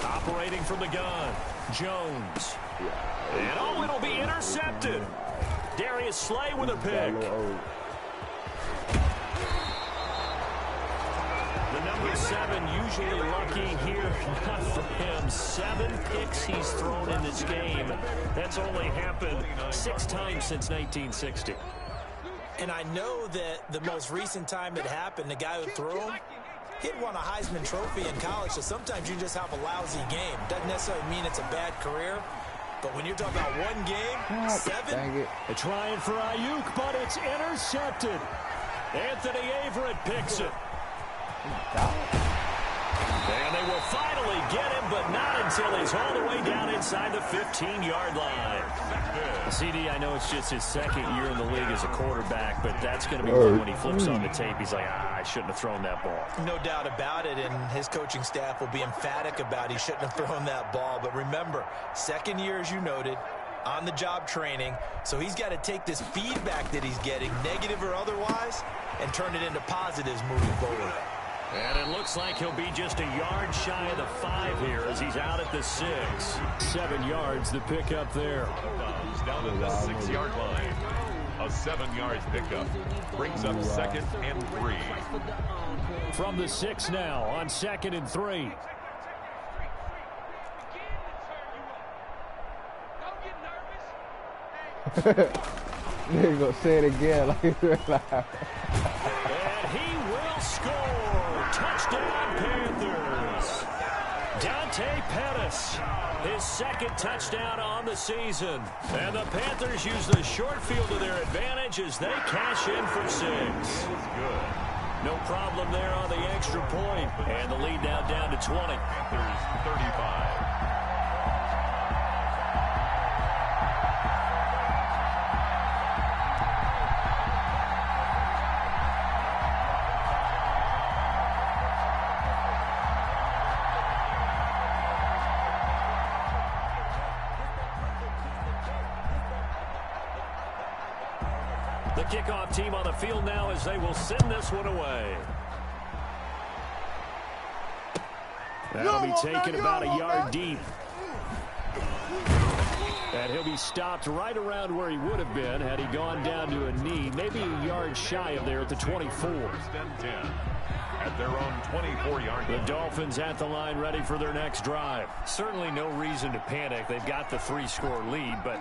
Operating from the gun, Jones. And oh, it'll be intercepted. Darius Slay with a pick. The number 7 usually lucky here, not for him. 7 picks he's thrown in this game. That's only happened 6 times since 1960. And I know that the most recent time it happened, the guy who threw him, he'd won a Heisman Trophy in college, so sometimes you just have a lousy game. Doesn't necessarily mean it's a bad career, but when you're talking about one game, 7. They're trying for Ayuk, but it's intercepted. Anthony Averett picks it. And they will finally get him, but not until he's all the way down inside the 15-yard line. CD, I know it's just his second year in the league as a quarterback, but that's going to be one when he flips on the tape. He's like, I shouldn't have thrown that ball. No doubt about it, and his coaching staff will be emphatic about he shouldn't have thrown that ball. But remember, second year, as you noted, on-the-job training, so he's got to take this feedback that he's getting, negative or otherwise, and turn it into positives moving forward. And it looks like he'll be just a yard shy of the 5 here as he's out at the 6. 7 yards, the pickup there. Down at the 6-yard line. A 7 yards pickup. Brings up 2nd and 3. From the 6 now on 2nd and 3. Nigga gonna say it again like And he will score. Touchdown, Panthers. Dante Pettis, his second touchdown on the season. And the Panthers use the short field to their advantage as they cash in for 6. Good. No problem there on the extra point. And the lead now down to 20. Panthers 35. The kickoff team on the field now as they will send this one away. That'll be taken about a yard deep. And he'll be stopped right around where he would have been had he gone down to a knee, maybe a yard shy of there at the 24. First and 10 at their own 24-yard line. The Dolphins at the line ready for their next drive. Certainly no reason to panic. They've got the 3-score lead, but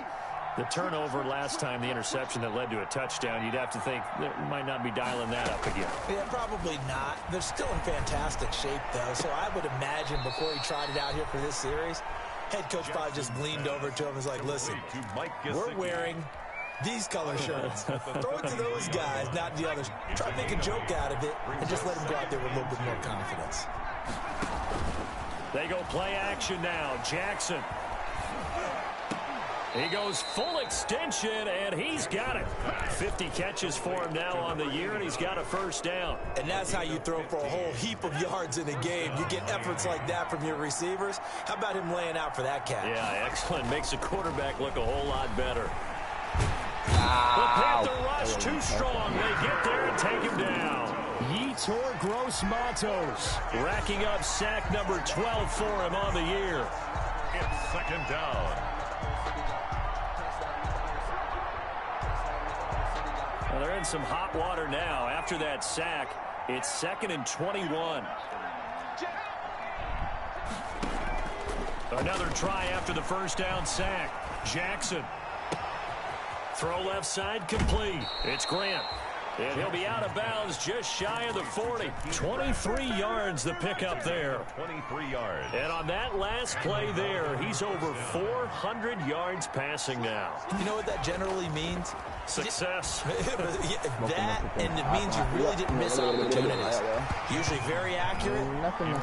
the turnover last time, the interception that led to a touchdown, you'd have to think they might not be dialing that up again. Yeah, probably not. They're still in fantastic shape, though, so I would imagine before he tried it out here for this series, head coach probably just leaned over to him and was like, listen, we're wearing these color shirts. Throw it to those guys, not the others. Try to make a joke out of it and just let them go out there with a little bit more confidence. They go play action now. Jackson. He goes full extension, and he's got it. 50 catches for him now on the year, and he's got a first down. And that's how you throw for a whole heap of yards in a game. You get efforts like that from your receivers. How about him laying out for that catch? Yeah, excellent. Makes the quarterback look a whole lot better. The Panther rush too strong. They get there and take him down. Yetur Gross-Matos racking up sack number 12 for him on the year. It's second down. Well, they're in some hot water now. After that sack, it's 2nd and 21. Another try after the first down sack. Jackson. Throw left side complete. It's Grant. And he'll be out of bounds just shy of the 40. 23 yards the pickup there. 23 yards. And on that last play there, he's over 400 yards passing now. You know what that generally means? Success. That, and it means you really didn't miss opportunities. Usually very accurate.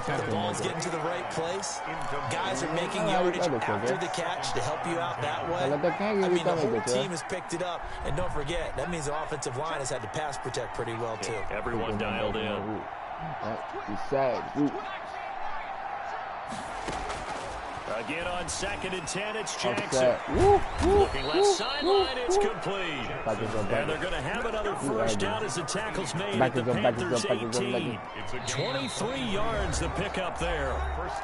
The ball's getting to the right place. Guys are making yardage after the catch to help you out that way. I mean, the whole team has picked it up. And don't forget, that means the offensive line has had to pass protect pretty well, too. Everyone dialed in. Again on 2nd and 10, it's Jackson. Looking left sideline, it's complete. And they're going to have another first down as the tackle's made at the Panthers 18. 23 yards the pickup there.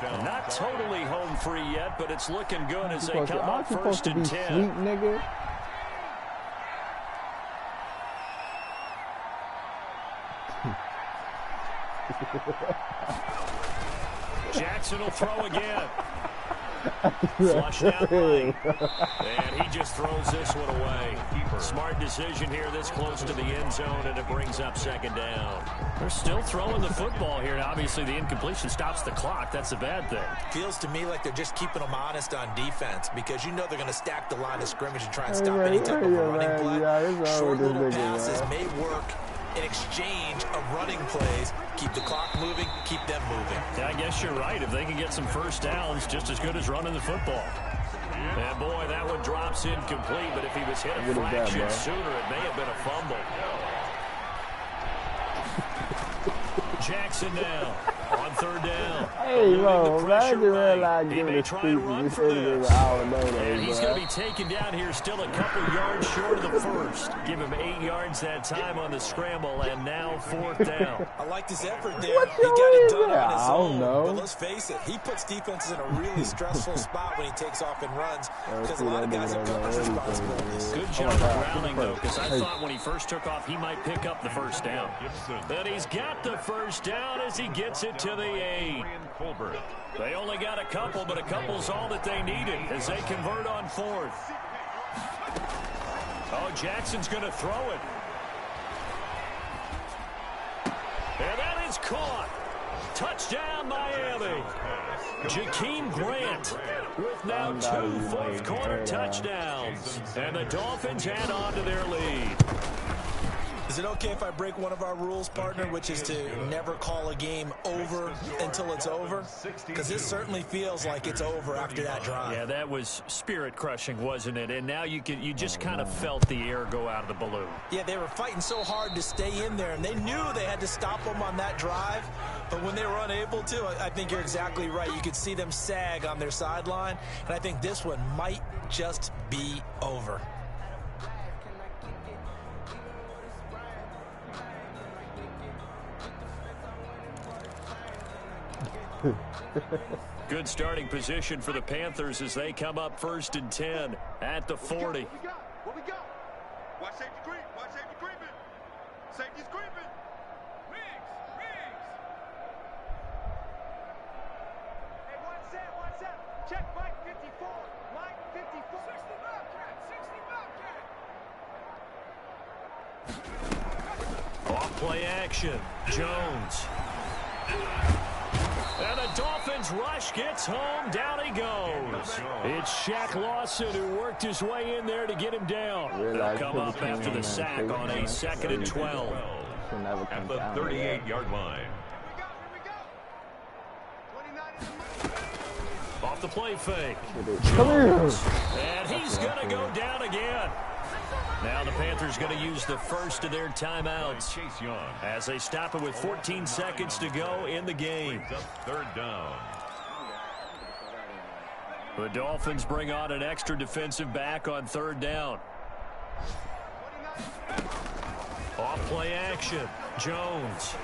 Not totally home free yet, but it's looking good as they come up 1st and 10. Jackson will throw again. Flush that right. And he just throws this one away. Smart decision here this close to the end zone, and it brings up 2nd down. They're still throwing the football here. Obviously, the incompletion stops the clock. That's a bad thing. Feels to me like they're just keeping them honest on defense because you know they're going to stack the line of scrimmage and try and stop any type of running play. Short little passes may work in exchange of running plays. Keep the clock moving, keep them moving. Yeah, I guess you're right. If they can get some first downs, just as good as running the football. And boy, that one drops incomplete, but if he was hit a fraction sooner, it may have been a fumble. Jackson now on 3rd down. Hey, bro, imagine right. giving a try and run for this. And he's going to be taken down here still a couple yards short of the first. Give him 8 yards that time on the scramble, and now 4th down. I like this effort there. He got it done on his own. Know. But let's face it, he puts defenses in a really stressful spot when he takes off and runs because a lot of guys have coverage responsibilities. Good job of grounding, though, because I thought when he first took off, he might pick up the first down. But he's got the first down as he gets it to the 8. They only got a couple, but a couple's all that they needed as they convert on 4th. Oh, Jackson's going to throw it. And that is caught. Touchdown, Miami. Jakeem Grant with now 2 fourth-quarter touchdowns. And the Dolphins add on to their lead. Is it okay if I break one of our rules, partner, which is to never call a game over until it's over? Because this certainly feels like it's over after that drive. Yeah, that was spirit-crushing, wasn't it? And now you just kind of felt the air go out of the balloon. Yeah, they were fighting so hard to stay in there, and they knew they had to stop them on that drive. But when they were unable to, I think you're exactly right. You could see them sag on their sideline, and I think this one might just be over. Good starting position for the Panthers as they come up 1st and 10 at the 40. What we got? Watch safety creep. Watch safety creeping. Safety's creeping. Riggs. Hey, one set. Check Mike 54. Mike 54. 60 Bobcat. Off-play action. Jones. And the Dolphins rush gets home. Down he goes. It's Shaq Lawson who worked his way in there to get him down. They'll come up after the sack on a 2nd and 12. At the 38-yard line. Off the play fake. Come here. And he's going to go down again. Now the Panthers going to use the first of their timeouts Chase Young as they stop it with 14 seconds to go in the game. Third down. The Dolphins bring on an extra defensive back on 3rd down. Off-play action. Jones.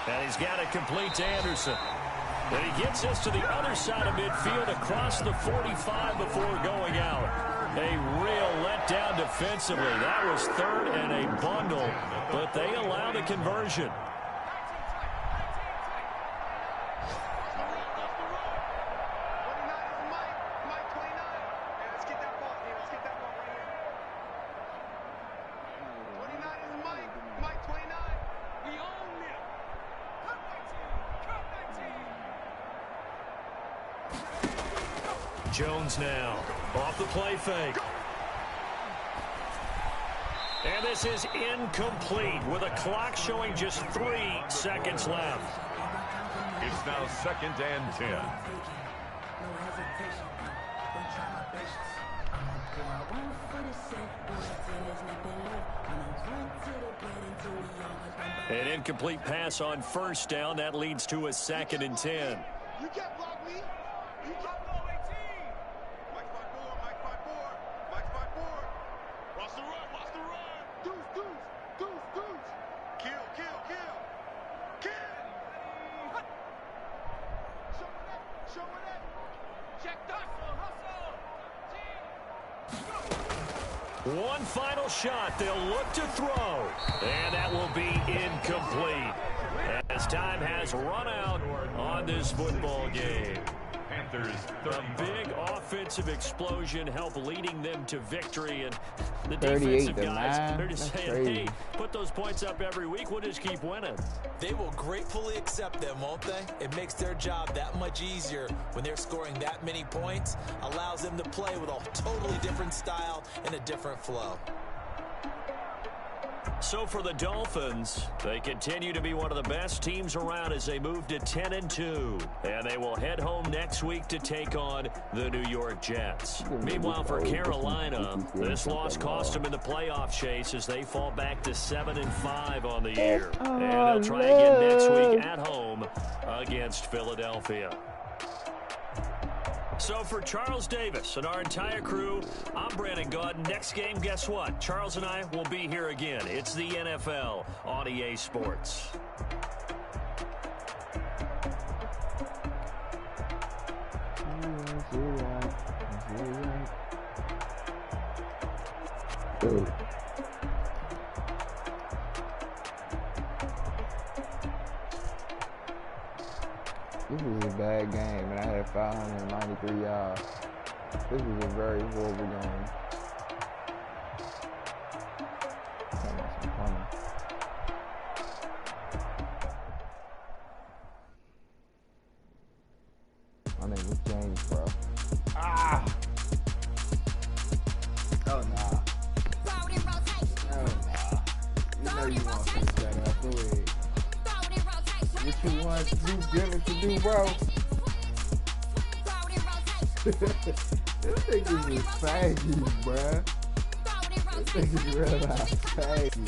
And he's got it complete to Anderson. And he gets us to the other side of midfield across the 45 before going out. A real letdown defensively. That was 3rd and a bundle, but they allow the conversion. Jones now off the play fake. And this is incomplete with a clock showing just 3 seconds left. It's now 2nd and 10. An incomplete pass on 1st down. That leads to a 2nd and 10. You can't block me. You can't. One final shot. They'll look to throw. And that will be incomplete as time has run out on this football game. Panthers A big offensive explosion helped leading them to victory. And the 38 defensive to guys, 9. they're just That's saying, crazy. hey, put those points up every week. We'll just keep winning. They will gratefully accept them, won't they? It makes their job that much easier when they're scoring that many points. Allows them to play with a totally different style and a different flow. So for the Dolphins, they continue to be one of the best teams around as they move to 10-2. And they will head home next week to take on the New York Jets. Meanwhile, for Carolina, this loss cost them in the playoff chase as they fall back to 7-5 on the year. And they'll try again next week at home against Philadelphia. So for Charles Davis and our entire crew, I'm Brandon Gaudin. Next game, guess what? Charles and I will be here again. It's the NFL on EA Sports. This was a bad game, and I had 593 yards. This was a very horrible game. know you want to finish that up. Go ahead. What you want to do, give it to do, bro. This nigga is faggy, bruh. This nigga real life faggy.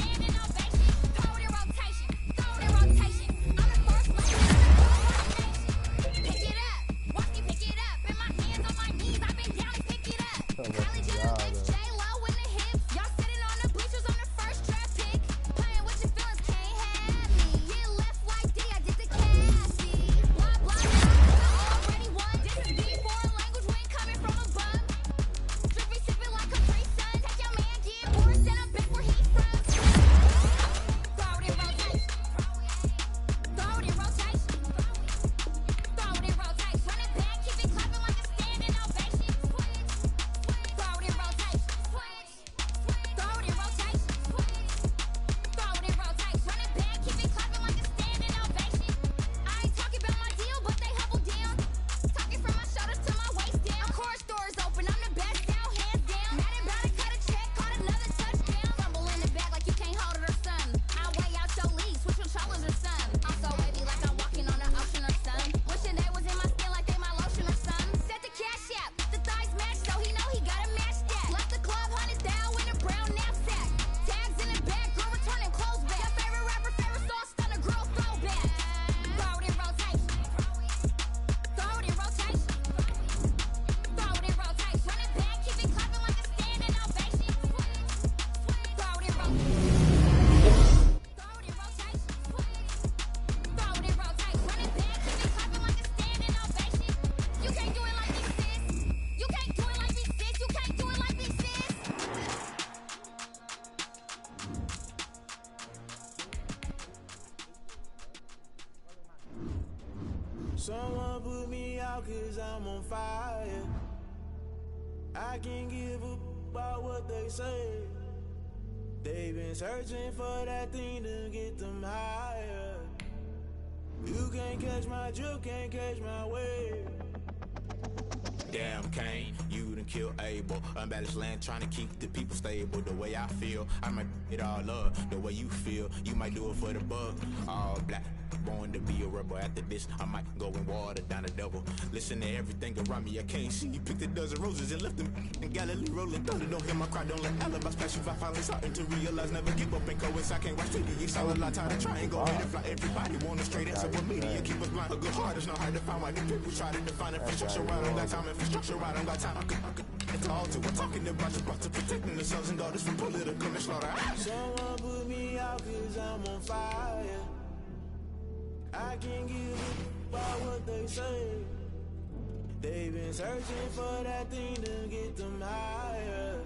Someone put me out 'cause I'm on fire. I can't give a about what they say. They've been searching for that thing to get them higher. You can't catch my drift, can't catch my wave. Damn Kane, you done killed Abel. Unbalanced land trying to keep the people stable. The way I feel, I might it all up. The way you feel, you might do it for the bug. All black, born to be a rebel. After this, I might go and water down the double. Listen to everything around me, I can't see. You picked a dozen roses and left them in Galilee rolling. Thunder, don't hear my cry, don't let alibis pass you. I finally starting to realize, never give up and coast. I can't watch TV, it's all a lot. Time to try and go ahead and fly. Everybody want a straight answer, but media keep us blind. A good heart is not hard to find. Why the people try to define infrastructure? I don't got time, infrastructure, I don't got time. I could it's all to we're talking about you, about to protecting the sons and daughters from political and slaughter. Someone put me out 'cause I'm on fire. I can't give a about what they say. They've been searching for that thing to get them higher.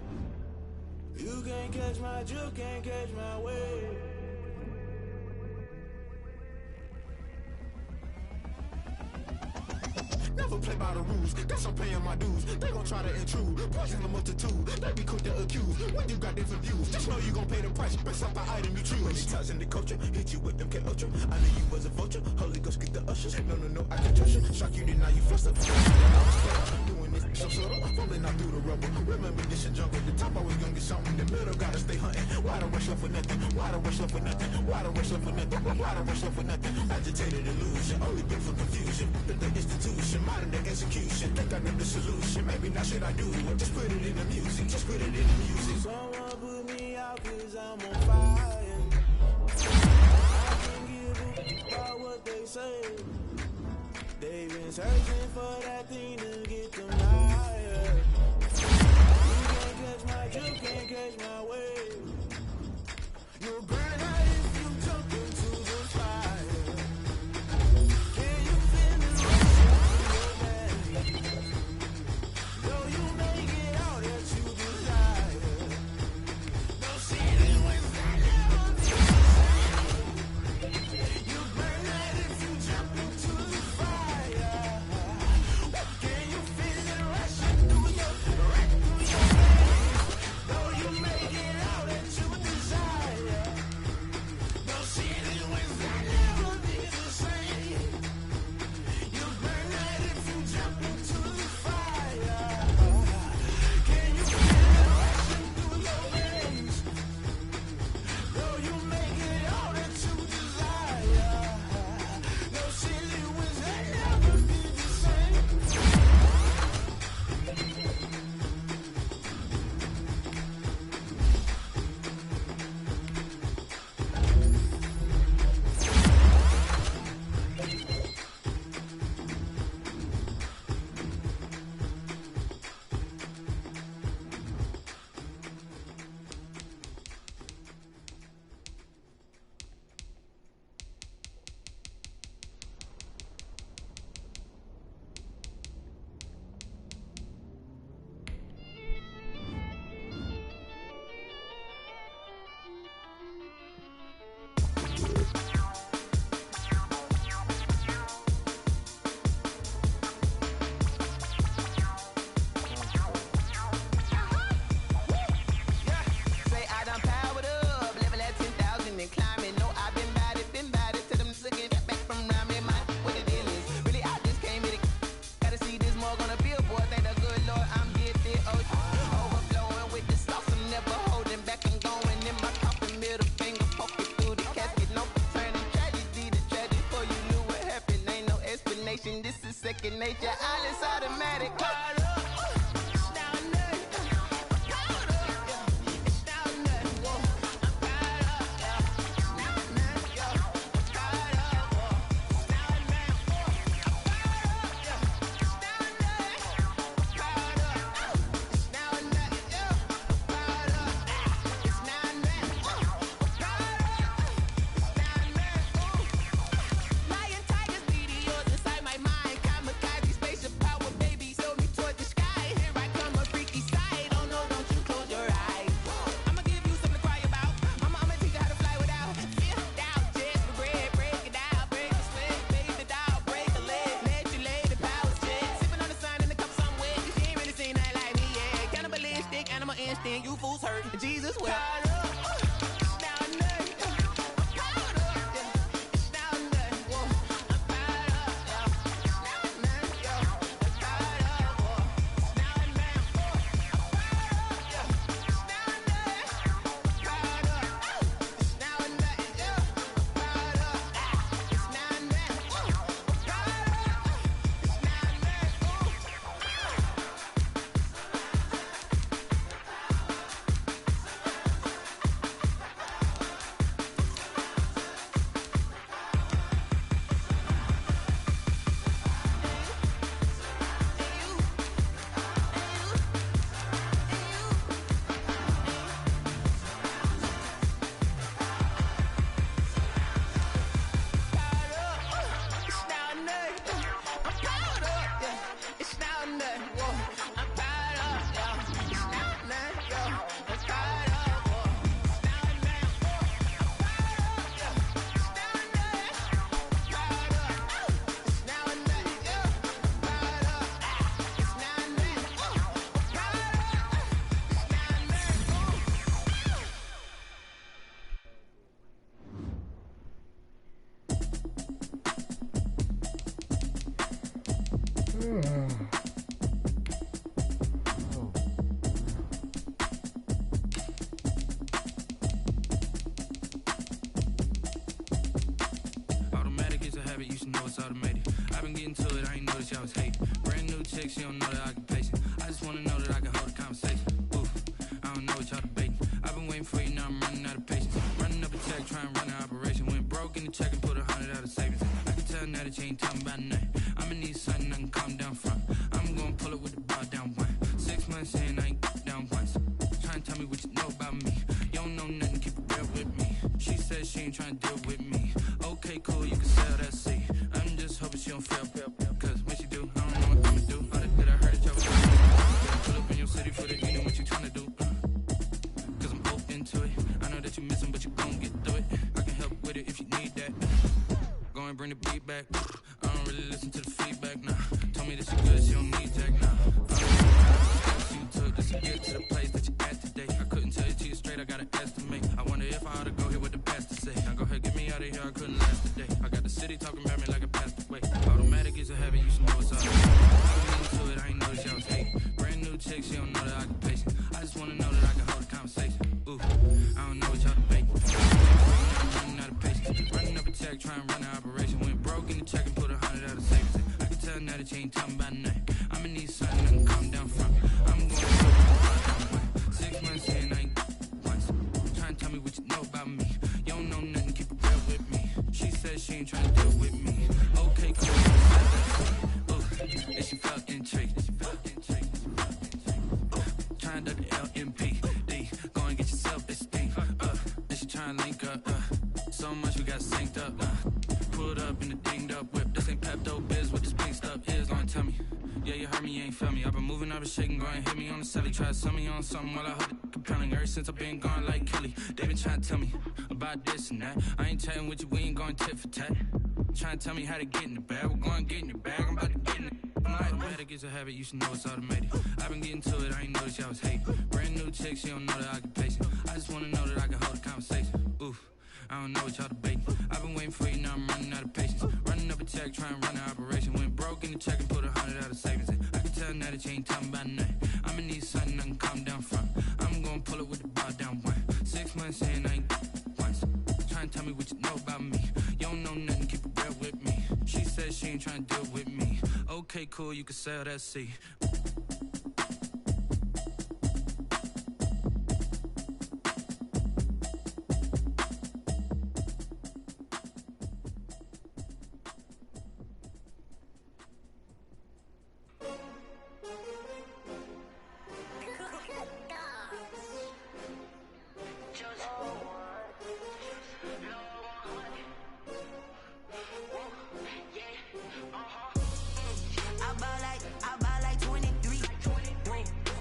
You can't catch my drift, can't catch my wave. Never play by the rules, guess I'm paying my dues. They gon' try to intrude, poison the multitude. They be quick to accuse, when you got different views. Just know you gon' pay the price, based off the item you choose. When you touch in the culture, hit you with them K-Ultra. I knew you was a vulture, Holy Ghost get the ushers. No, I can trust you. Shock you, then now you fluster. Doing this so subtle, falling out through the rubble. Remember this a jungle, the top always gonna get something. The middle gotta stay hunting. Why the rush left for nothing? Why the rush left for nothing? Why the rush left for nothing? Why the rush left for nothing? Agitated illusion, only been for confusion. The institution, modern day execution. Think I know the solution. Maybe now should I do it? Just put it in the music. Just put it in the music. Someone put me out 'cause I'm on fire. I can't give a about what they say. They've been searching for that thing to get them higher. You can't catch my drift, can't catch my wave. You'll burn out if you jump into the fire. Can you feel the rush in your body? Though you make it out that you desire. Don't see it when I never be. You burn out if you jump into the fire. second nature. All is automatic. You fools hurt. Jesus will. Automatic is a habit, you should know it's automated. I've been getting to it, I ain't noticed y'all was hating. Brand new chick, she don't know the occupation. I just wanna know that I can hold a conversation. Oof, I don't know what y'all debating. I've been waiting for you, now I'm running out of patience. Running up a check, trying to run an operation. Went broke in the check and put 100 out of savings. I can tell now that you ain't talking about nothing. I'ma need something I can calm down from. I'm gonna pull it with the bar down one. 6 months in, I ain't down once. Trying to tell me what you know about me. You don't know nothing, keep it real with me. She said she ain't trying to deal with me. Okay, cool, you can sell that seat. I'm just hoping she don't fail. Cause when she do, I don't know what I'ma do. All that I heard that y'all was trying to do. Pull up in your city for the evening, what you trying to do? Cause I'm open to it. I know that you missing, but you gon' get through it. I can help with it if you need that. Go and bring the beat back. I don't really listen to the feedback, nah. Told me that she good, she don't need Jack, nah. You took this to get to the place that you at today. I couldn't tell you to you straight, I gotta estimate. I wonder if I ought to go here with the pastor say. Now go ahead, get me out of here, I couldn't last today. I got the city talking about me like a pastor way. Automatic is a habit, you should know it's automatic. I've been into it, I ain't noticed y'all was hating. Brand new chick, she don't know the occupation. I just wanna know that I can hold a conversation. Ooh, I don't know what y'all debating. Running out of patience. Running up a check, trying to run an operation. Went broke in the check and put 100 out of savings. I can tell now that you ain't talking about nothing. I'ma need something I can calm down from. I'm going to 6 months in, I ain't once. Trying to tell me what you know about me. You don't know nothing, keep it real with me. She said she ain't trying to deal with me. Okay, cool. Ooh, and she felt intrigued. Trying to the LMPD. Go and get your self-esteem. And she trying to link up. So much we got synced up. Pulled up in the dinged up whip. This ain't Pepto Biz with this pink stuff. Is gonna tell me. Yeah, you heard me, you ain't felt me. I've been moving, I've been shaking, go and hit me on the celly. Try to sell me on something while I heard it compelling. Ever since I've been gone like Kelly, they been trying to tell me about this and that. I ain't chatting with you, we ain't going tit for tat. Trying to tell me how to get in the bag. We're going to get in your bag, I'm about to get in it. I'm like, automatic is a habit, you should know it's automated. I've been getting to it, I ain't noticed y'all was hating. Brand new chick, she don't know the occupation. I just wanna know that I can hold a conversation. Oof, I don't know what y'all debating. I've been waiting for you, now I'm running out of patience. Running up a check, trying to run an operation. Went broke in the check and put 100 out of savings. I can tell now that you ain't talking about nothing. I'ma need something I can calm down from. I'm gonna pull it with the bar down one. 6 months in, I ain't once. Trying to tell me what you know about me. You don't know nothing, keep it real with me. She said she ain't trying to deal with me. Okay. Okay, cool, you can sail that sea. I buy like 23.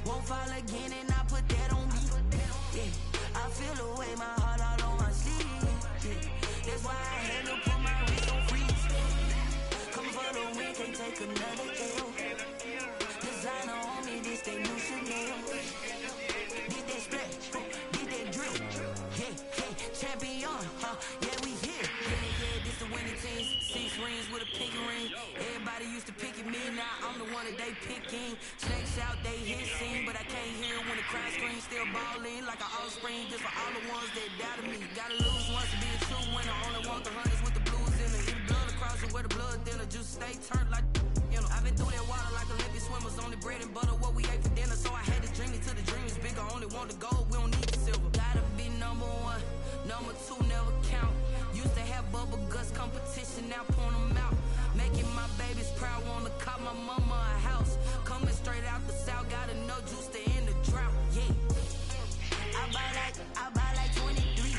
Won't fall again and I put that on me. Yeah, I feel away my heart all on my sleeve. Yeah, that's why I had to put my wrist on freeze. Come for the win, can't take another L. Designer on me, this they new Chanel. Did that splash, did that drill. Yeah, champion, yeah, we here. Yeah, this the winning team. 6 rings with a pinky ring. Everybody used to pick at me, now I'm the one that they picking. Snakes out, they hit scene, but I can't hear when the crowd screams. Still balling like an offspring, just for all the ones that doubted me. Gotta lose once to be a true winner. Only want the hunters with the blues in it. Eat blood across it where the blood thinner. Just stay turned like, you know. I've been through that water like Olympic swimmers. Only bread and butter, what we ate for dinner. So I had to dream it till the dream is bigger. Only want the gold, we don't need the silver. Gotta be number 1, number 2 never count. Used to have bubble guts competition, now point them out. Making my babies proud, wanna cop my mama a house. Coming straight out the south, got enough juice to end the drought. Yeah, I buy like 23.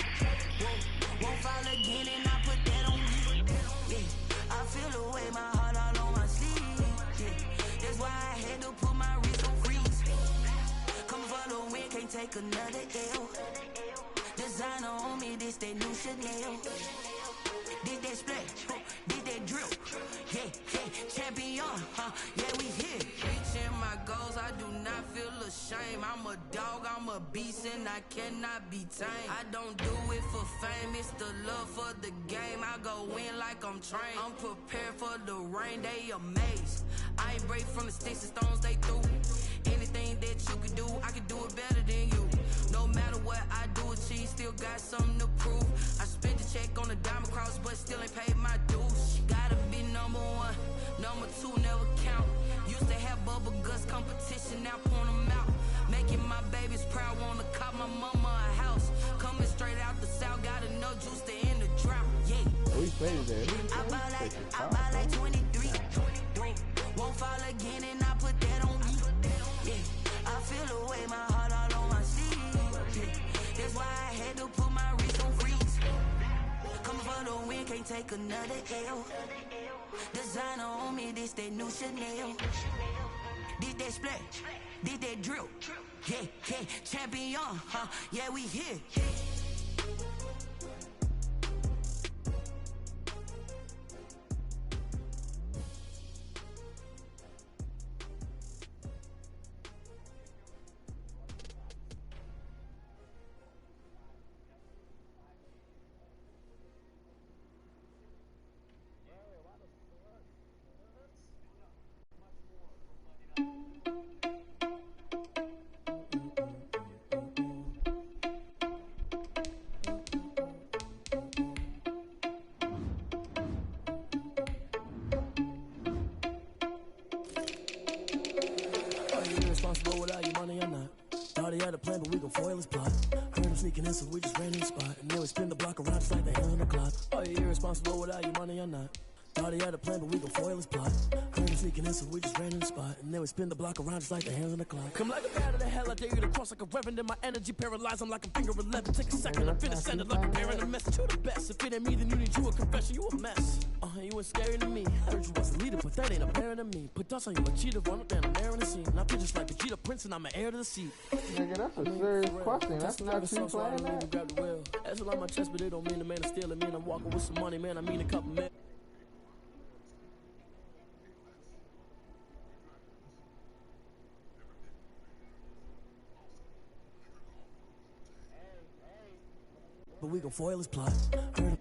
Won't fall again and I put that on me. Yeah, I feel away my heart all on my sleeve. Yeah, that's why I had to put my wrist on freeze. Coming for the win, can't take another L. Designer on me, this that new Chanel. Did that splash, did that drill. Yeah, champion, yeah, we here. Reaching my goals, I do not feel ashamed. I'm a dog, I'm a beast, and I cannot be tamed. I don't do it for fame, it's the love for the game. I go in like I'm trained. I'm prepared for the rain, they amazed. I ain't break from the sticks and stones they threw. Anything that you can do, I can do it better than you. No matter what I do, achieve, still got something to prove. I spent the check on the diamond cross, but still ain't paid my dues. Gotta be number 1, number 2 never count. Used to have bubble guts competition, now point them out. Making my babies proud, wanna cop my mama a house. Coming straight out the south, got enough juice to end the drought. Yeah, I buy like 23. Won't fall again and I put that on me. Yeah, I feel away my heart all on my sleeve. Yeah, that's why I had to put my wrist on freeze. Come for the win, can't take another L. Designer on me, this that new Chanel. Did that splash, did that drill. Yeah, champion, yeah, we here. Responsible without your money or not. Thought he had a plan, but we gon' foil his plot. Heard him sneaking in, so we just ran in the spot. And then we spin the block around just like the hands on the clock. Are you irresponsible without your money or not? Thought he had a plan, but we gon' foil his plot. Heard him sneaking in, so we just ran in the spot. And then we spin the block around just like the hands on the clock. Come like a bat of the hell, I dare you to cross like a reverend. And my energy paralyzed, I'm like a finger 11. Take a second, I'm finna send it like a parent. A message, you the best. If it ain't me, then you need you a confession, you a mess. You was scary to me. Heard you was a leader, but that ain't apparent to me. Put dust on you, a cheater, run up and I'm airing the scene. And I feel just like Vegeta Prince, and I'm an heir to the seat. Nigga, that's a serious question. That's not you playing that. Grab the wheel. That's a lot on my chest, but it don't mean the man is stealing. Mean I'm walking with some money, man. I mean a couple mil. But we gon' foil his plot. Heard him